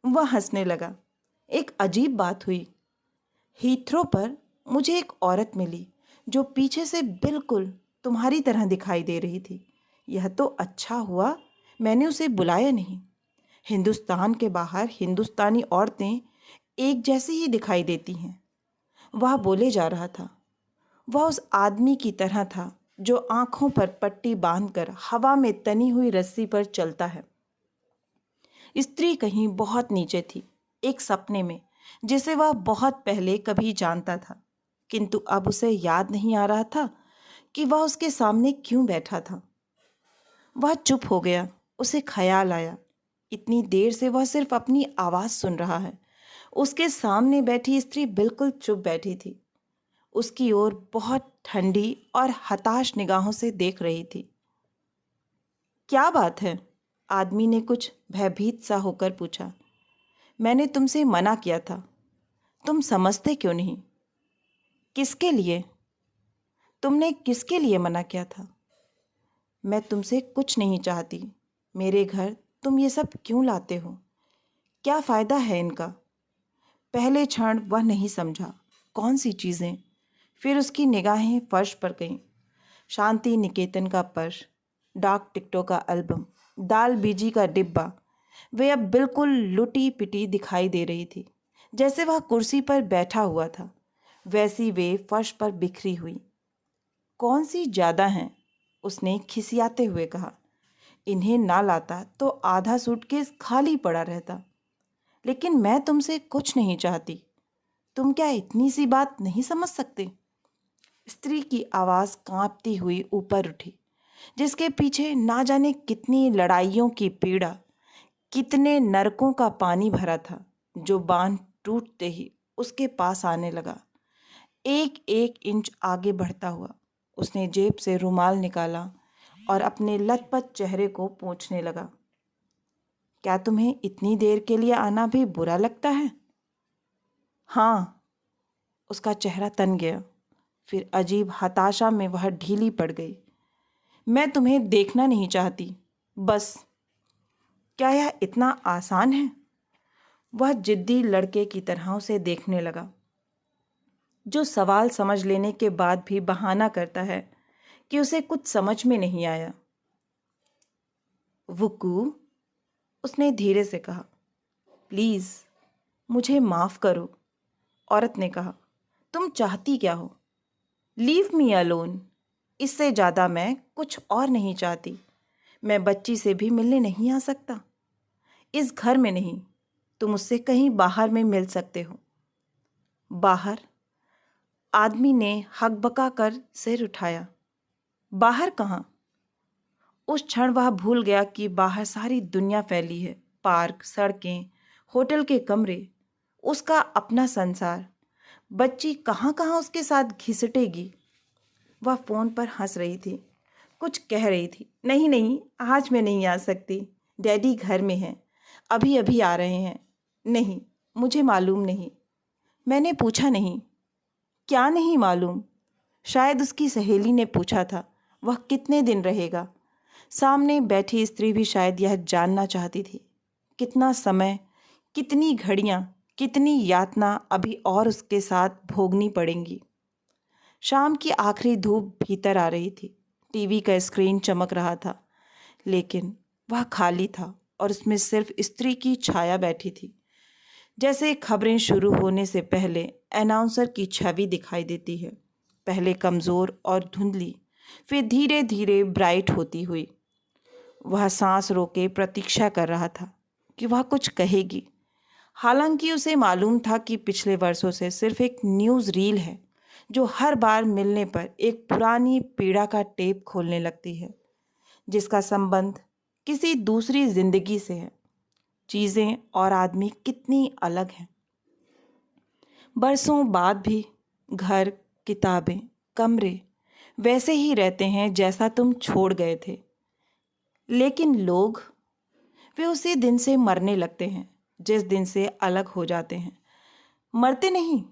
वह हंसने लगा। एक अजीब बात हुई। हीथ्रो पर मुझे एक औरत मिली जो पीछे से बिल्कुल तुम्हारी तरह दिखाई दे रही थी। यह तो अच्छा हुआ मैंने उसे बुलाया नहीं। हिंदुस्तान के बाहर हिंदुस्तानी औरतें एक जैसी ही दिखाई देती हैं। वह बोले जा रहा था। वह उस आदमी की तरह था जो आंखों पर पट्टी बांधकर हवा में तनी हुई रस्सी पर चलता है। स्त्री कहीं बहुत नीचे थी, एक सपने में जिसे वह बहुत पहले कभी जानता था, किंतु अब उसे याद नहीं आ रहा था कि वह उसके सामने क्यों बैठा था। वह चुप हो गया। उसे ख्याल आया, इतनी देर से वह सिर्फ अपनी आवाज़ सुन रहा है। उसके सामने बैठी स्त्री बिल्कुल चुप बैठी थी, उसकी ओर बहुत ठंडी और हताश निगाहों से देख रही थी। क्या बात है? आदमी ने कुछ भयभीत सा होकर पूछा। मैंने तुमसे मना किया था, तुम समझते क्यों नहीं? किसके लिए? तुमने किसके लिए मना किया था? मैं तुमसे कुछ नहीं चाहती। मेरे घर तुम ये सब क्यों लाते हो? क्या फ़ायदा है इनका? पहले क्षण वह नहीं समझा कौन सी चीज़ें। फिर उसकी निगाहें फर्श पर गईं। शांति निकेतन का पर्स, डाक टिकटों का एल्बम, दाल बीजी का डिब्बा। वे अब बिल्कुल लुटी पिटी दिखाई दे रही थी। जैसे वह कुर्सी पर बैठा हुआ था, वैसी वे फर्श पर बिखरी हुई। कौन सी ज़्यादा हैं? उसने खिसियाते हुए कहा। इन्हें ना लाता तो आधा सूटकेस खाली पड़ा रहता। लेकिन मैं तुमसे कुछ नहीं चाहती। तुम क्या इतनी सी बात नहीं समझ सकते? स्त्री की आवाज़ कांपती हुई ऊपर उठी, जिसके पीछे ना जाने कितनी लड़ाइयों की पीड़ा, कितने नरकों का पानी भरा था, जो बांध टूटते ही उसके पास आने लगा। एक एक इंच आगे बढ़ता हुआ उसने जेब से रुमाल निकाला और अपने लथपथ चेहरे को पोंछने लगा। क्या तुम्हें इतनी देर के लिए आना भी बुरा लगता है? हाँ। उसका चेहरा तन गया। फिर अजीब हताशा में वह ढीली पड़ गई। मैं तुम्हें देखना नहीं चाहती, बस। क्या यह इतना आसान है? वह जिद्दी लड़के की तरह उसे देखने लगा, जो सवाल समझ लेने के बाद भी बहाना करता है कि उसे कुछ समझ में नहीं आया। वुकू, उसने धीरे से कहा। प्लीज़ मुझे माफ़ करो, औरत ने कहा। तुम चाहती क्या हो? Leave me alone. इससे ज़्यादा मैं कुछ और नहीं चाहती। मैं बच्ची से भी मिलने नहीं आ सकता। इस घर में नहीं। तुम उससे कहीं बाहर में मिल सकते हो। बाहर? आदमी ने हकबका कर सिर उठाया। बाहर कहाँ? उस क्षण वह भूल गया कि बाहर सारी दुनिया फैली है। पार्क, सड़कें, होटल के कमरे, उसका अपना संसार। बच्ची कहाँ कहाँ उसके साथ घिसटेगी। वह फ़ोन पर हंस रही थी, कुछ कह रही थी। नहीं नहीं, आज मैं नहीं आ सकती। डैडी घर में हैं, अभी अभी आ रहे हैं। नहीं, मुझे मालूम नहीं। मैंने पूछा नहीं। क्या नहीं मालूम? शायद उसकी सहेली ने पूछा था, वह कितने दिन रहेगा। सामने बैठी स्त्री भी शायद यह जानना चाहती थी, कितना समय, कितनी घड़ियां, कितनी यातना अभी और उसके साथ भोगनी पड़ेंगी। शाम की आखिरी धूप भीतर आ रही थी। टीवी का स्क्रीन चमक रहा था, लेकिन वह खाली था और उसमें सिर्फ स्त्री की छाया बैठी थी। जैसे खबरें शुरू होने से पहले अनाउंसर की छवि दिखाई देती है, पहले कमज़ोर और धुंधली, फिर धीरे धीरे ब्राइट होती हुई। वह सांस रोके प्रतीक्षा कर रहा था कि वह कुछ कहेगी। हालांकि उसे मालूम था कि पिछले वर्षों से सिर्फ एक न्यूज़ रील है जो हर बार मिलने पर एक पुरानी पीड़ा का टेप खोलने लगती है, जिसका संबंध किसी दूसरी जिंदगी से है। चीज़ें और आदमी कितनी अलग हैं। बरसों बाद भी घर, किताबें, कमरे वैसे ही रहते हैं जैसा तुम छोड़ गए थे। लेकिन लोग, वे उसी दिन से मरने लगते हैं जिस दिन से अलग हो जाते हैं। मरते नहीं,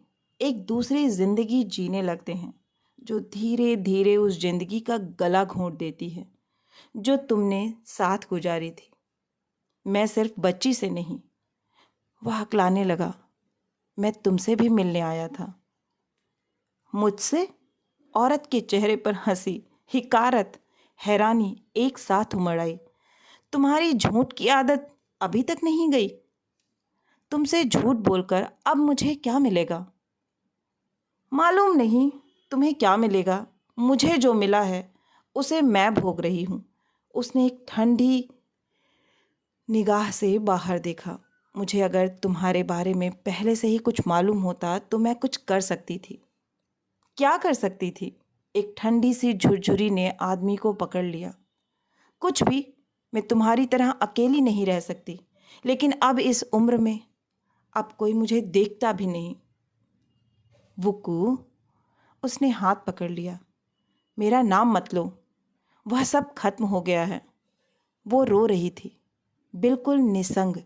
एक दूसरी जिंदगी जीने लगते हैं जो धीरे धीरे उस जिंदगी का गला घोंट देती है जो तुमने साथ गुजारी थी। मैं सिर्फ बच्ची से नहीं, वह हकलाने लगा, मैं तुमसे भी मिलने आया था। मुझसे? औरत के चेहरे पर हंसी, हिकारत, हैरानी एक साथ उमड़ आई। तुम्हारी झूठ की आदत अभी तक नहीं गई? तुमसे झूठ बोलकर अब मुझे क्या मिलेगा? मालूम नहीं तुम्हें क्या मिलेगा। मुझे जो मिला है उसे मैं भोग रही हूँ। उसने एक ठंडी निगाह से बाहर देखा। मुझे अगर तुम्हारे बारे में पहले से ही कुछ मालूम होता तो मैं कुछ कर सकती थी। क्या कर सकती थी? एक ठंडी सी झुरझुरी ने आदमी को पकड़ लिया। कुछ भी। मैं तुम्हारी तरह अकेली नहीं रह सकती, लेकिन अब इस उम्र में अब कोई मुझे देखता भी नहीं। वुकू, उसने हाथ पकड़ लिया। मेरा नाम मत लो, वह सब खत्म हो गया है। वो रो रही थी, बिल्कुल निसंग,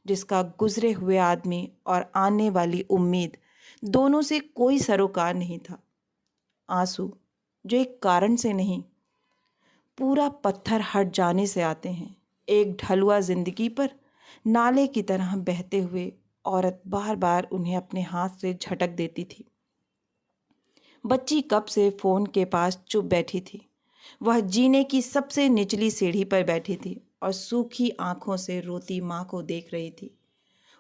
जिसका गुजरे हुए आदमी और आने वाली उम्मीद दोनों से कोई सरोकार नहीं था। आंसू जो एक कारण से नहीं, पूरा पत्थर हट जाने से आते हैं। एक ढलुआ जिंदगी पर नाले की तरह बहते हुए औरत बार बार उन्हें अपने हाथ से झटक देती थी। बच्ची कब से फोन के पास चुप बैठी थी। वह जीने की सबसे निचली सीढ़ी पर बैठी थी और सूखी आंखों से रोती माँ को देख रही थी।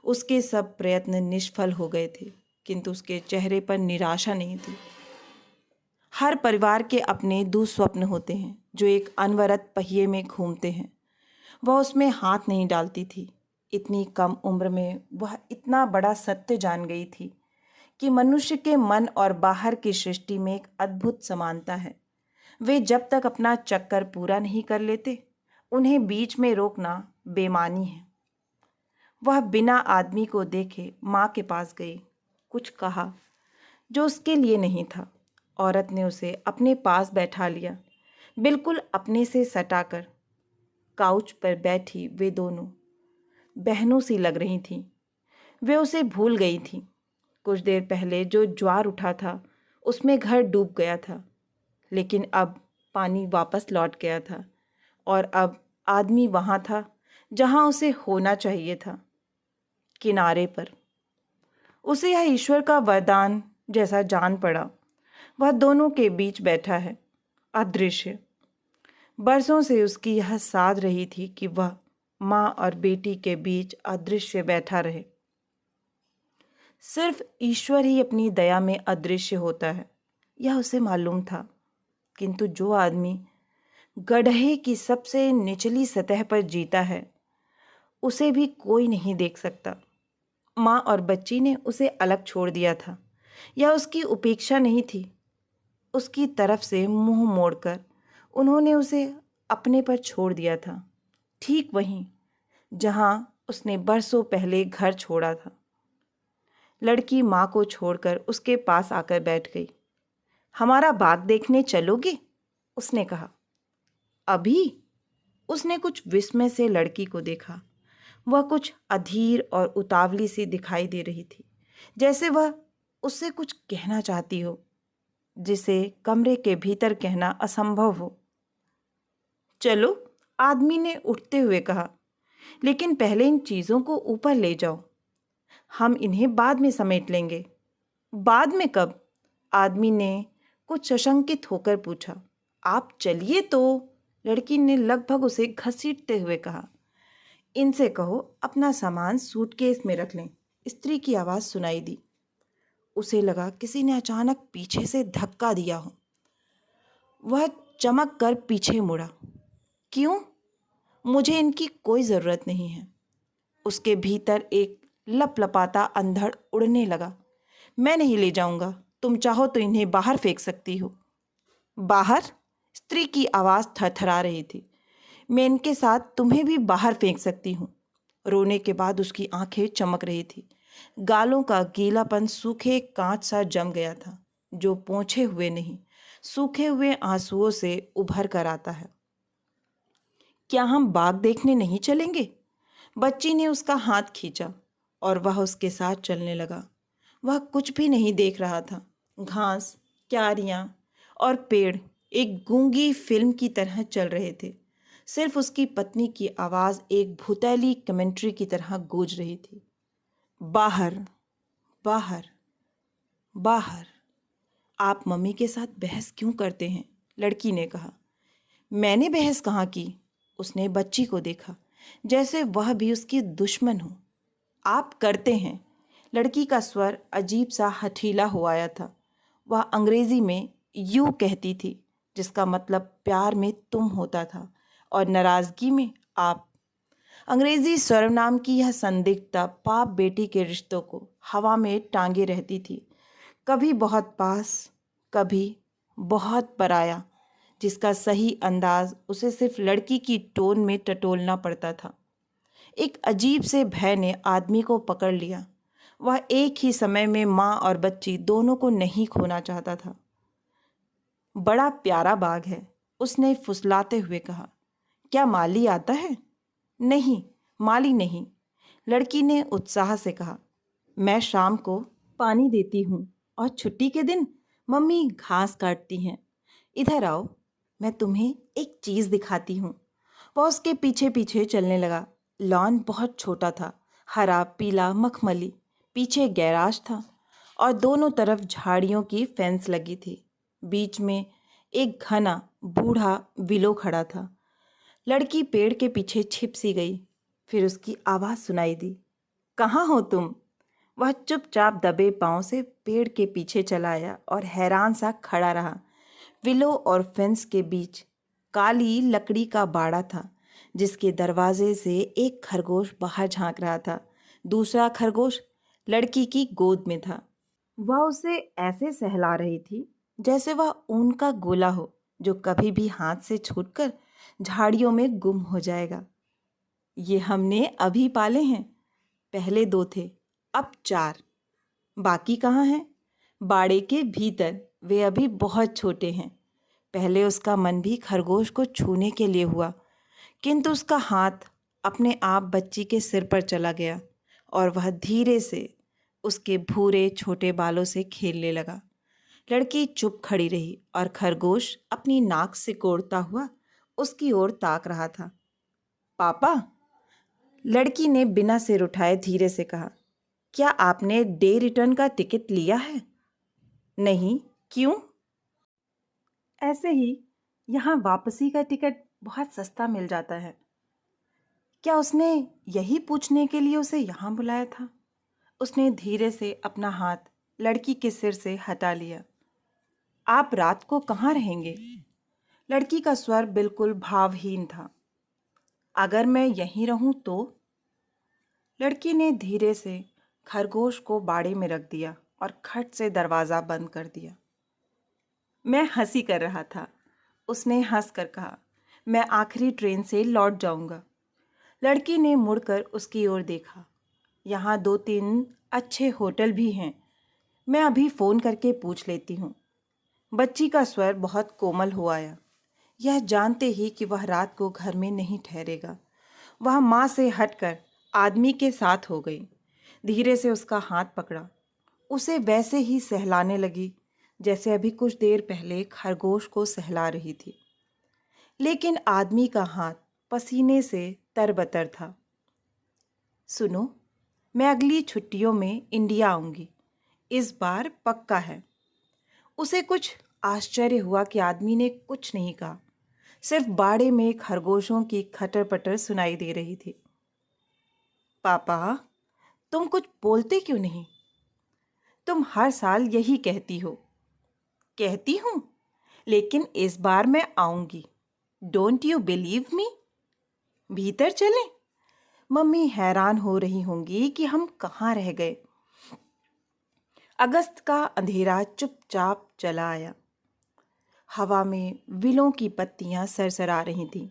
उसके सब प्रयत्न निष्फल हो गए थे, किंतु उसके चेहरे पर निराशा नहीं थी। हर परिवार के अपने दुःस्वप्न होते हैं जो एक अनवरत पहिए में घूमते हैं। वह उसमें हाथ नहीं डालती थी। इतनी कम उम्र में वह इतना बड़ा सत्य जान गई थी कि मनुष्य के मन और बाहर की सृष्टि में एक अद्भुत समानता है। वे जब तक अपना चक्कर पूरा नहीं कर लेते, उन्हें बीच में रोकना बेमानी है। वह बिना आदमी को देखे माँ के पास गई, कुछ कहा जो उसके लिए नहीं था। औरत ने उसे अपने पास बैठा लिया, बिल्कुल अपने से सटाकर। काउच पर बैठी वे दोनों बहनों सी लग रही थीं। वे उसे भूल गई थीं। कुछ देर पहले जो ज्वार उठा था उसमें घर डूब गया था, लेकिन अब पानी वापस लौट गया था और अब आदमी वहाँ था जहाँ उसे होना चाहिए था, किनारे पर। उसे यह ईश्वर का वरदान जैसा जान पड़ा। वह दोनों के बीच बैठा है, अदृश्य। बरसों से उसकी यह साध रही थी कि वह माँ और बेटी के बीच अदृश्य बैठा रहे। सिर्फ ईश्वर ही अपनी दया में अदृश्य होता है, यह उसे मालूम था। किंतु जो आदमी गड्ढे की सबसे निचली सतह पर जीता है, उसे भी कोई नहीं देख सकता। माँ और बच्ची ने उसे अलग छोड़ दिया था। यह उसकी उपेक्षा नहीं थी। उसकी तरफ से मुंह मोड़कर उन्होंने उसे अपने पर छोड़ दिया था, ठीक वहीं जहां उसने बरसों पहले घर छोड़ा था। लड़की माँ को छोड़कर उसके पास आकर बैठ गई। हमारा बाग देखने चलोगे? उसने कहा। अभी? उसने कुछ विस्मय से लड़की को देखा। वह कुछ अधीर और उतावली सी दिखाई दे रही थी, जैसे वह उससे कुछ कहना चाहती हो जिसे कमरे के भीतर कहना असंभव हो। चलो, आदमी ने उठते हुए कहा, लेकिन पहले इन चीजों को ऊपर ले जाओ। हम इन्हें बाद में समेट लेंगे। बाद में कब? आदमी ने कुछ सशंकित होकर पूछा। आप चलिए तो, लड़की ने लगभग उसे घसीटते हुए कहा। इनसे कहो अपना सामान सूटकेस में रख लें। स्त्री की आवाज सुनाई दी। उसे लगा किसी ने अचानक पीछे से धक्का दिया हो। वह चमक कर पीछे मुड़ा। क्यों? मुझे इनकी कोई ज़रूरत नहीं है। उसके भीतर एक लपलपाता अंधड़ उड़ने लगा। मैं नहीं ले जाऊंगा। तुम चाहो तो इन्हें बाहर फेंक सकती हो। बाहर? स्त्री की आवाज़ थरथरा रही थी। मैं इनके साथ तुम्हें भी बाहर फेंक सकती हूँ। रोने के बाद उसकी आंखें चमक रही थी। गालों का गीलापन सूखे कांच सा जम गया था, जो पोंछे हुए नहीं, सूखे हुए आंसुओं से उभर कर आता है। क्या हम बाग देखने नहीं चलेंगे? बच्ची ने उसका हाथ खींचा और वह उसके साथ चलने लगा। वह कुछ भी नहीं देख रहा था। घास, क्यारियां और पेड़ एक गूंगी फिल्म की तरह चल रहे थे। सिर्फ उसकी पत्नी की आवाज़ एक भुतैली कमेंट्री की तरह गूंज रही थी। बाहर, बाहर, बाहर। आप मम्मी के साथ बहस क्यों करते हैं? लड़की ने कहा। मैंने बहस कहाँ की? उसने बच्ची को देखा, जैसे वह भी उसकी दुश्मन हो। आप करते हैं। लड़की का स्वर अजीब सा हठीला हो आया था। वह अंग्रेजी में यू कहती थी, जिसका मतलब प्यार में तुम होता था और नाराजगी में आप। अंग्रेजी सर्वनाम की यह संदिग्धता बाप बेटी के रिश्तों को हवा में टांगे रहती थी, कभी बहुत पास, कभी बहुत पराया, जिसका सही अंदाज उसे सिर्फ लड़की की टोन में टटोलना पड़ता था। एक अजीब से भय ने आदमी को पकड़ लिया। वह एक ही समय में माँ और बच्ची दोनों को नहीं खोना चाहता था। बड़ा प्यारा बाग है, उसने फुसलाते हुए कहा। क्या माली आता है? नहीं, माली नहीं, लड़की ने उत्साह से कहा। मैं शाम को पानी देती हूँ और छुट्टी के दिन मम्मी घास काटती हैं। इधर आओ, मैं तुम्हें एक चीज़ दिखाती हूँ। वह उसके पीछे पीछे चलने लगा। लॉन बहुत छोटा था, हरा पीला मखमली। पीछे गैराज था और दोनों तरफ झाड़ियों की फेंस लगी थी। बीच में एक घना बूढ़ा विलो खड़ा था। लड़की पेड़ के पीछे छिप सी गई। फिर उसकी आवाज़ सुनाई दी। कहाँ हो तुम? वह चुपचाप दबे पांव से पेड़ के पीछे चला आया और हैरान सा खड़ा रहा। विलो और फेंस के बीच काली लकड़ी का बाड़ा था, जिसके दरवाजे से एक खरगोश बाहर झांक रहा था। दूसरा खरगोश लड़की की गोद में था। वह उसे ऐसे सहला रही थी जैसे वह ऊन का गोला हो, जो कभी भी हाथ से छूटकर झाड़ियों में गुम हो जाएगा। ये हमने अभी पाले हैं। पहले दो थे, अब चार। बाकी कहाँ हैं? बाड़े के भीतर। वे अभी बहुत छोटे हैं। पहले उसका मन भी खरगोश को छूने के लिए हुआ, किंतु उसका हाथ अपने आप बच्ची के सिर पर चला गया और वह धीरे से उसके भूरे छोटे बालों से खेलने लगा। लड़की चुप खड़ी रही और खरगोश अपनी नाक सिकोड़ता हुआ उसकी ओर ताक रहा था। पापा, लड़की ने बिना सिर उठाए धीरे से कहा। क्या आपने डे रिटर्न का टिकट लिया है? नहीं। क्यों? ऐसे ही। यहाँ वापसी का टिकट बहुत सस्ता मिल जाता है। क्या उसने यही पूछने के लिए उसे यहाँ बुलाया था? उसने धीरे से अपना हाथ लड़की के सिर से हटा लिया। आप रात को कहाँ रहेंगे? लड़की का स्वर बिल्कुल भावहीन था। अगर मैं यहीं रहूं तो? लड़की ने धीरे से खरगोश को बाड़े में रख दिया और खट से दरवाज़ा बंद कर दिया। मैं हंसी कर रहा था, उसने हंसकर कहा। मैं आखिरी ट्रेन से लौट जाऊंगा। लड़की ने मुड़कर उसकी ओर देखा। यहाँ दो तीन अच्छे होटल भी हैं, मैं अभी फ़ोन करके पूछ लेती हूँ। बच्ची का स्वर बहुत कोमल हो आया। यह जानते ही कि वह रात को घर में नहीं ठहरेगा। वह माँ से हटकर आदमी के साथ हो गई। धीरे से उसका हाथ पकड़ा, उसे वैसे ही सहलाने लगी जैसे अभी कुछ देर पहले खरगोश को सहला रही थी। लेकिन आदमी का हाथ पसीने से तरबतर था। सुनो, मैं अगली छुट्टियों में इंडिया आऊंगी, इस बार पक्का है। उसे कुछ आश्चर्य हुआ कि आदमी ने कुछ नहीं कहा, सिर्फ बाड़े में खरगोशों की खटर पटर सुनाई दे रही थी। पापा, तुम कुछ बोलते क्यों नहीं? तुम हर साल यही कहती हो। कहती हूं, लेकिन इस बार मैं आऊंगी। Don't you believe me? भीतर चलें? मम्मी हैरान हो रही होंगी कि हम कहाँ रह गए। अगस्त का अंधेरा चुपचाप चला आया। हवा में विलों की पत्तियां सरसरा रही थीं।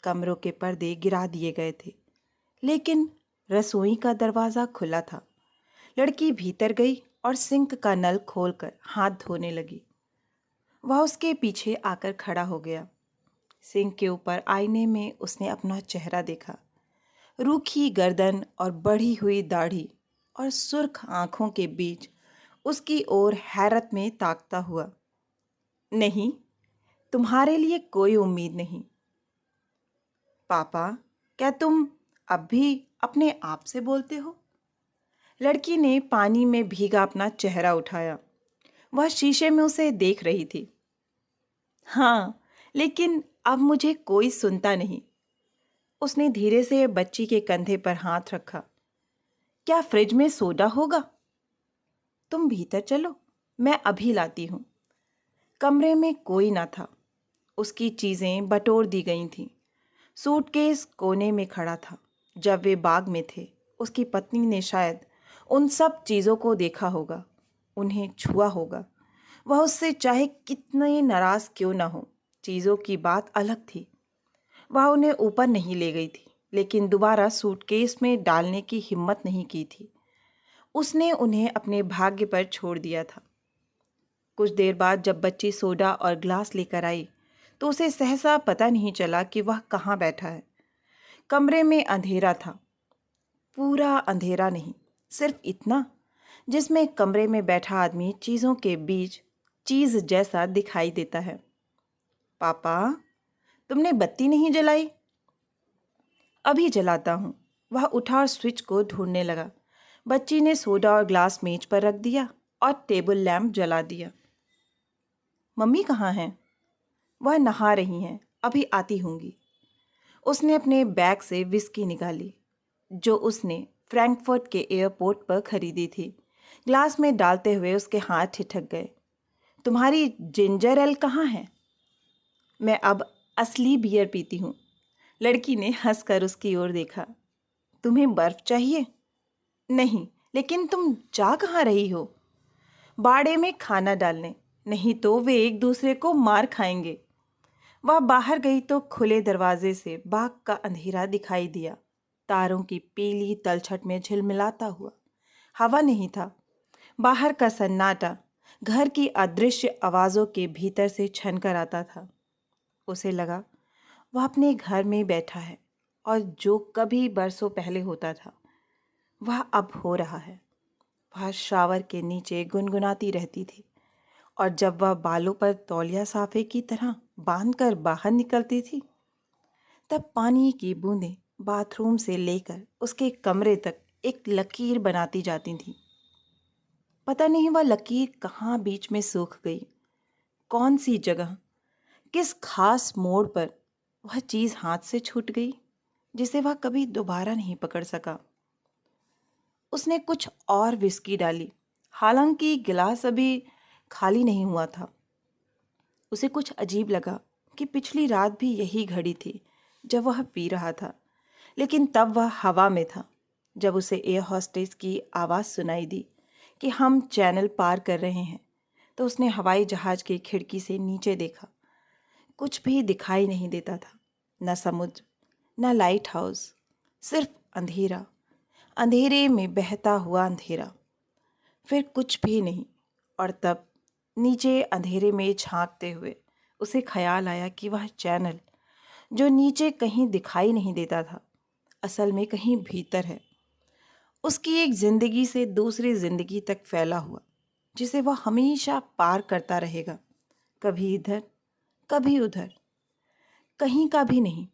कमरों के पर्दे गिरा दिए गए थे, लेकिन रसोई का दरवाज़ा खुला था। लड़की भीतर गई और सिंक का नल खोलकर हाथ धोने लगी। वह उसके पीछे आकर खड़ा हो गया। सिंक के ऊपर आईने में उसने अपना चेहरा देखा। रूखी गर्दन और बढ़ी हुई दाढ़ी और सुर्ख आंखों के बीच उसकी ओर हैरत में ताकता हुआ। नहीं, तुम्हारे लिए कोई उम्मीद नहीं। पापा, क्या तुम अब भी अपने आप से बोलते हो? लड़की ने पानी में भीगा अपना चेहरा उठाया। वह शीशे में उसे देख रही थी। हाँ, लेकिन अब मुझे कोई सुनता नहीं। उसने धीरे से बच्ची के कंधे पर हाथ रखा। क्या फ्रिज में सोडा होगा? तुम भीतर चलो, मैं अभी लाती हूँ। कमरे में कोई ना था। उसकी चीज़ें बटोर दी गई थीं। सूटकेस कोने में खड़ा था। जब वे बाग में थे, उसकी पत्नी ने शायद उन सब चीज़ों को देखा होगा, उन्हें छुआ होगा। वह उससे चाहे कितने नाराज़ क्यों ना हो, चीज़ों की बात अलग थी। वह उन्हें ऊपर नहीं ले गई थी, लेकिन दोबारा सूटकेस में डालने की हिम्मत नहीं की थी। उसने उन्हें अपने भाग्य पर छोड़ दिया था। कुछ देर बाद जब बच्ची सोडा और ग्लास लेकर आई, तो उसे सहसा पता नहीं चला कि वह कहाँ बैठा है। कमरे में अंधेरा था। पूरा अंधेरा नहीं, सिर्फ इतना जिसमें कमरे में बैठा आदमी चीज़ों के बीच चीज़ जैसा दिखाई देता है। पापा, तुमने बत्ती नहीं जलाई? अभी जलाता हूँ। वह उठा और स्विच को ढूंढने लगा। बच्ची ने सोडा और ग्लास मेज पर रख दिया और टेबल लैंप जला दिया। मम्मी कहाँ हैं? वह नहा रही हैं, अभी आती होंगी। उसने अपने बैग से विस्की निकाली, जो उसने फ्रैंकफर्ट के एयरपोर्ट पर खरीदी थी। ग्लास में डालते हुए उसके हाथ ठिठक गए। तुम्हारी जिंजर एल कहाँ है? मैं अब असली बियर पीती हूँ। लड़की ने हंसकर उसकी ओर देखा। तुम्हें बर्फ चाहिए? नहीं, लेकिन तुम जा कहाँ रही हो? बाड़े में खाना डालने, नहीं तो वे एक दूसरे को मार खाएंगे। वह बाहर गई तो खुले दरवाजे से बाग का अंधेरा दिखाई दिया, तारों की पीली तलछट में झिलमिलाता हुआ। हवा नहीं था। बाहर का सन्नाटा घर की अदृश्य आवाज़ों के भीतर से छनकर आता था। उसे लगा वह अपने घर में बैठा है और जो कभी बरसों पहले होता था वह अब हो रहा है। वह शावर के नीचे गुनगुनाती रहती थी और जब वह बालों पर तौलिया साफे की तरह बांधकर बाहर निकलती थी, तब पानी की बूंदें बाथरूम से लेकर उसके कमरे तक एक लकीर बनाती जाती थीं। पता नहीं वह लकीर कहाँ बीच में सूख गई, कौन सी जगह, किस खास मोड़ पर वह चीज़ हाथ से छूट गई जिसे वह कभी दोबारा नहीं पकड़ सका। उसने कुछ और विस्की डाली, हालांकि गिलास अभी खाली नहीं हुआ था। उसे कुछ अजीब लगा कि पिछली रात भी यही घड़ी थी जब वह पी रहा था, लेकिन तब वह हवा में था। जब उसे एयर हॉस्टेस की आवाज़ सुनाई दी कि हम चैनल पार कर रहे हैं, तो उसने हवाई जहाज़ की खिड़की से नीचे देखा। कुछ भी दिखाई नहीं देता था, न समुद्र, न लाइट हाउस, सिर्फ अंधेरा, अंधेरे में बहता हुआ अंधेरा, फिर कुछ भी नहीं। और तब नीचे अंधेरे में झांकते हुए उसे ख्याल आया कि वह चैनल जो नीचे कहीं दिखाई नहीं देता था, असल में कहीं भीतर है, उसकी एक जिंदगी से दूसरी जिंदगी तक फैला हुआ, जिसे वह हमेशा पार करता रहेगा, कभी इधर कभी उधर, कहीं का भी नहीं,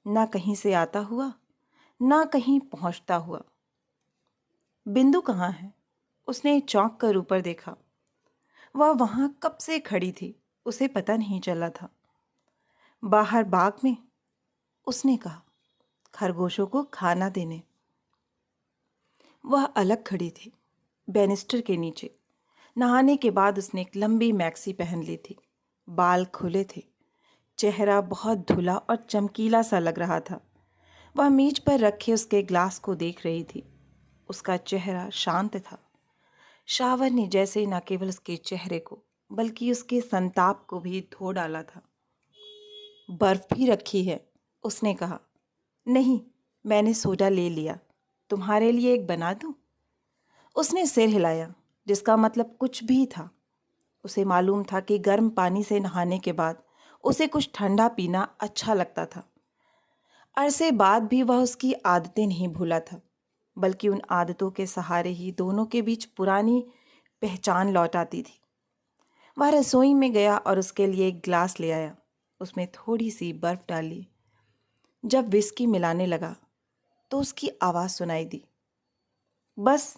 ना कहीं से आता हुआ ना कहीं पहुंचता हुआ। बिंदु कहाँ है? उसने चौंक कर ऊपर देखा। वह वहां कब से खड़ी थी, उसे पता नहीं चला था। बाहर बाग में, उसने कहा, खरगोशों को खाना देने। वह अलग खड़ी थी, बैनिस्टर के नीचे। नहाने के बाद उसने एक लंबी मैक्सी पहन ली थी। बाल खुले थे, चेहरा बहुत धुला और चमकीला सा लग रहा था। वह मेज पर रखे उसके ग्लास को देख रही थी। उसका चेहरा शांत था। शावर ने जैसे न केवल उसके चेहरे को बल्कि उसके संताप को भी धो डाला था। बर्फ भी रखी है, उसने कहा। नहीं, मैंने सोडा ले लिया। तुम्हारे लिए एक बना दूं? उसने सिर हिलाया, जिसका मतलब कुछ भी था। उसे मालूम था कि गर्म पानी से नहाने के बाद उसे कुछ ठंडा पीना अच्छा लगता था। अरसे बाद भी वह उसकी आदतें नहीं भूला था, बल्कि उन आदतों के सहारे ही दोनों के बीच पुरानी पहचान लौट आती थी। वह रसोई में गया और उसके लिए एक ग्लास ले आया। उसमें थोड़ी सी बर्फ डाली। जब विस्की मिलाने लगा तो उसकी आवाज़ सुनाई दी। बस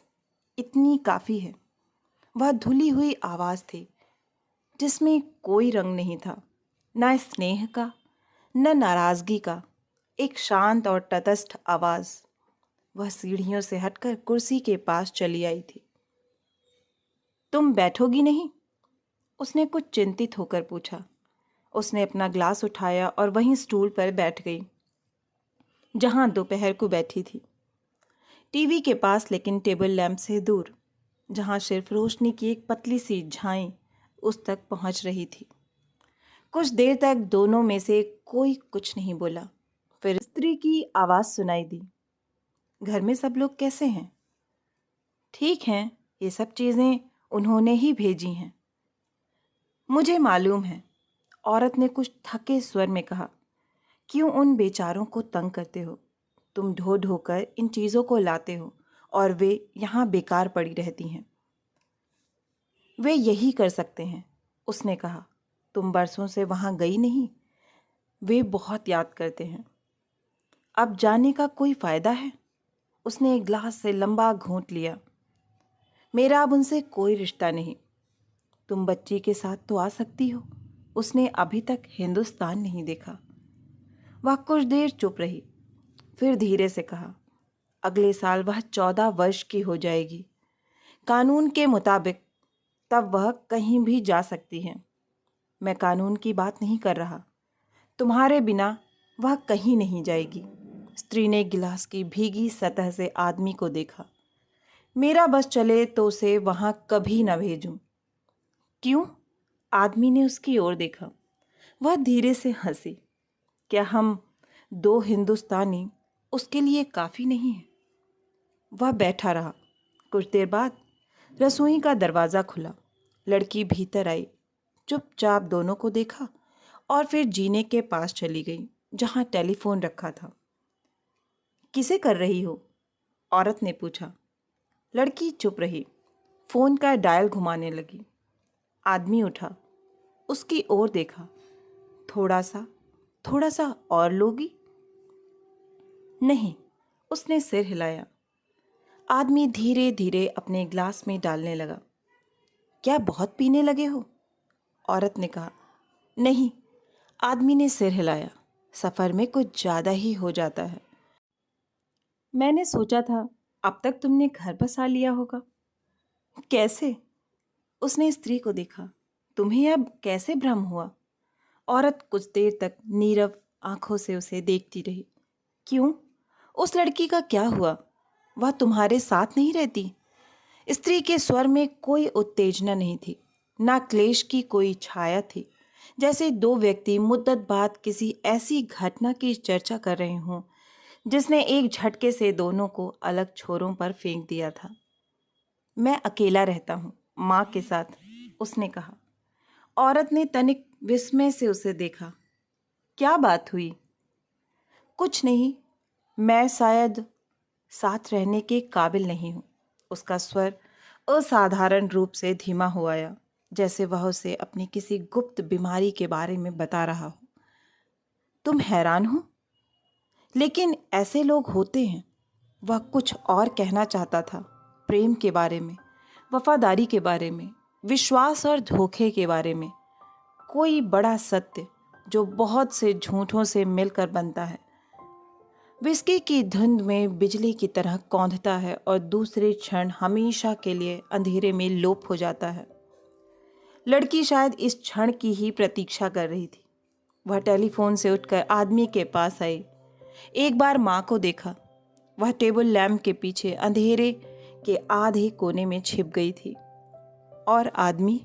इतनी काफ़ी है। वह धुली हुई आवाज़ थी, जिसमें कोई रंग नहीं था, न स्नेह का न नाराज़गी का। एक शांत और तटस्थ आवाज़। वह सीढ़ियों से हटकर कुर्सी के पास चली आई थी। तुम बैठोगी नहीं? उसने कुछ चिंतित होकर पूछा। उसने अपना ग्लास उठाया और वहीं स्टूल पर बैठ गई, जहां दोपहर को बैठी थी। टीवी के पास, लेकिन टेबल लैंप से दूर, जहां सिर्फ रोशनी की एक पतली सी झाई उस तक पहुंच रही थी। कुछ देर तक दोनों में से कोई कुछ नहीं बोला। फिर स्त्री की आवाज़ सुनाई दी। घर में सब लोग कैसे हैं? ठीक हैं, ये सब चीज़ें उन्होंने ही भेजी हैं। मुझे मालूम है, औरत ने कुछ थके स्वर में कहा। क्यों उन बेचारों को तंग करते हो? तुम ढो ढो कर इन चीज़ों को लाते हो और वे यहाँ बेकार पड़ी रहती हैं। वे यही कर सकते हैं, उसने कहा। तुम बरसों से वहाँ गई नहीं। वे बहुत याद करते हैं। अब जाने का कोई फ़ायदा है? उसने एक गिलास से लंबा घूंट लिया। मेरा अब उनसे कोई रिश्ता नहीं। तुम बच्ची के साथ तो आ सकती हो। उसने अभी तक हिंदुस्तान नहीं देखा। वह कुछ देर चुप रही, फिर धीरे से कहा, अगले साल वह 14 वर्ष की हो जाएगी। कानून के मुताबिक तब वह कहीं भी जा सकती है। मैं कानून की बात नहीं कर रहा। तुम्हारे बिना वह कहीं नहीं जाएगी। स्त्री ने गिलास की भीगी सतह से आदमी को देखा। मेरा बस चले तो उसे वहां कभी न भेजूं। क्यों? आदमी ने उसकी ओर देखा। वह धीरे से हंसी। क्या हम दो हिंदुस्तानी उसके लिए काफ़ी नहीं है? वह बैठा रहा। कुछ देर बाद रसोई का दरवाज़ा खुला। लड़की भीतर आई, चुपचाप दोनों को देखा और फिर जीने के पास चली गई, जहां टेलीफोन रखा था। किसे कर रही हो? औरत ने पूछा। लड़की चुप रही, फ़ोन का डायल घुमाने लगी। आदमी उठा, उसकी ओर देखा। थोड़ा सा और लोगी? नहीं, उसने सिर हिलाया। आदमी धीरे धीरे अपने ग्लास में डालने लगा। क्या बहुत पीने लगे हो? औरत ने कहा। नहीं, आदमी ने सिर हिलाया। सफ़र में कुछ ज़्यादा ही हो जाता है। मैंने सोचा था अब तक तुमने घर बसा लिया होगा। कैसे? उसने स्त्री को देखा। तुम्हें अब कैसे भ्रम हुआ? औरत कुछ देर तक नीरव आंखों से उसे देखती रही। क्यों? उस लड़की का क्या हुआ? वह तुम्हारे साथ नहीं रहती? स्त्री के स्वर में कोई उत्तेजना नहीं थी, ना क्लेश की कोई छाया थी, जैसे दो व्यक्ति मुद्दत बाद किसी ऐसी घटना की चर्चा कर रहे हों जिसने एक झटके से दोनों को अलग छोरों पर फेंक दिया था। मैं अकेला रहता हूँ, माँ के साथ, उसने कहा। औरत ने तनिक विस्मय से उसे देखा। क्या बात हुई? कुछ नहीं, मैं शायद साथ रहने के काबिल नहीं हूँ। उसका स्वर असाधारण रूप से धीमा हो आया, जैसे वह उसे अपनी किसी गुप्त बीमारी के बारे में बता रहा हो। तुम हैरान हो? लेकिन ऐसे लोग होते हैं। वह कुछ और कहना चाहता था, प्रेम के बारे में, वफादारी के बारे में, विश्वास और धोखे के बारे में। कोई बड़ा सत्य जो बहुत से झूठों से मिलकर बनता है, विस्की की धुंध में बिजली की तरह कौंधता है और दूसरे क्षण हमेशा के लिए अंधेरे में लोप हो जाता है। लड़की शायद इस क्षण की ही प्रतीक्षा कर रही थी। वह टेलीफोन से उठकर आदमी के पास आई। एक बार माँ को देखा। वह टेबल लैंप के पीछे अंधेरे के आधे कोने में छिप गई थी। और आदमी,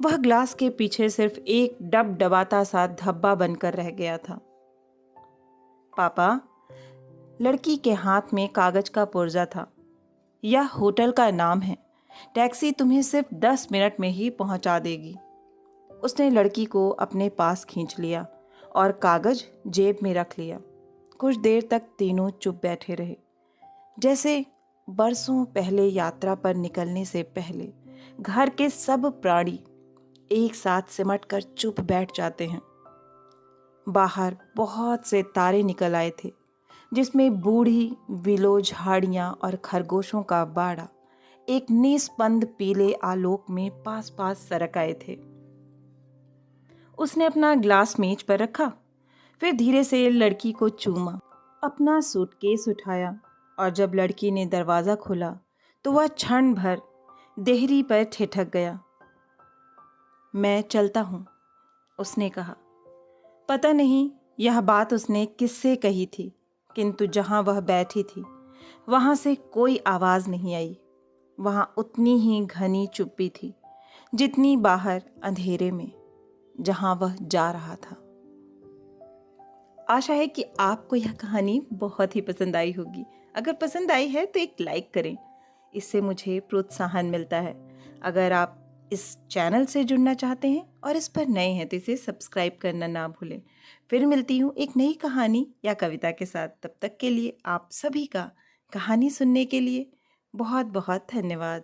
वह ग्लास के पीछे सिर्फ एक डबडबाता सा धब्बा बनकर रह गया था। पापा, लड़की के हाथ में कागज का पुर्जा था। यह होटल का नाम है। टैक्सी तुम्हें सिर्फ 10 मिनट में ही पहुंचा देगी। उसने लड़की को अपने पास खींच लिया और कागज जेब में रख लिया। कुछ देर तक तीनों चुप बैठे रहे, जैसे बरसों पहले यात्रा पर निकलने से पहले घर के सब प्राणी एक साथ सिमटकर चुप बैठ जाते हैं। बाहर बहुत से तारे निकल आए थे, जिसमें बूढ़ी विलो झाड़ियां और खरगोशों का बाड़ा एक निस्पंद पीले आलोक में पास पास सरक आए थे। उसने अपना ग्लास मेज पर रखा, फिर धीरे से लड़की को चूमा, अपना सूटकेस उठाया और जब लड़की ने दरवाज़ा खोला तो वह क्षण भर देहरी पर ठिठक गया। मैं चलता हूँ, उसने कहा। पता नहीं यह बात उसने किससे कही थी, किंतु जहाँ वह बैठी थी वहाँ से कोई आवाज़ नहीं आई। वहाँ उतनी ही घनी चुप्पी थी जितनी बाहर अंधेरे में जहाँ वह जा रहा था। आशा है कि आपको यह कहानी बहुत ही पसंद आई होगी। अगर पसंद आई है तो एक लाइक करें, इससे मुझे प्रोत्साहन मिलता है। अगर आप इस चैनल से जुड़ना चाहते हैं और इस पर नए हैं तो इसे सब्सक्राइब करना ना भूलें। फिर मिलती हूँ एक नई कहानी या कविता के साथ। तब तक के लिए आप सभी का कहानी सुनने के लिए बहुत बहुत धन्यवाद।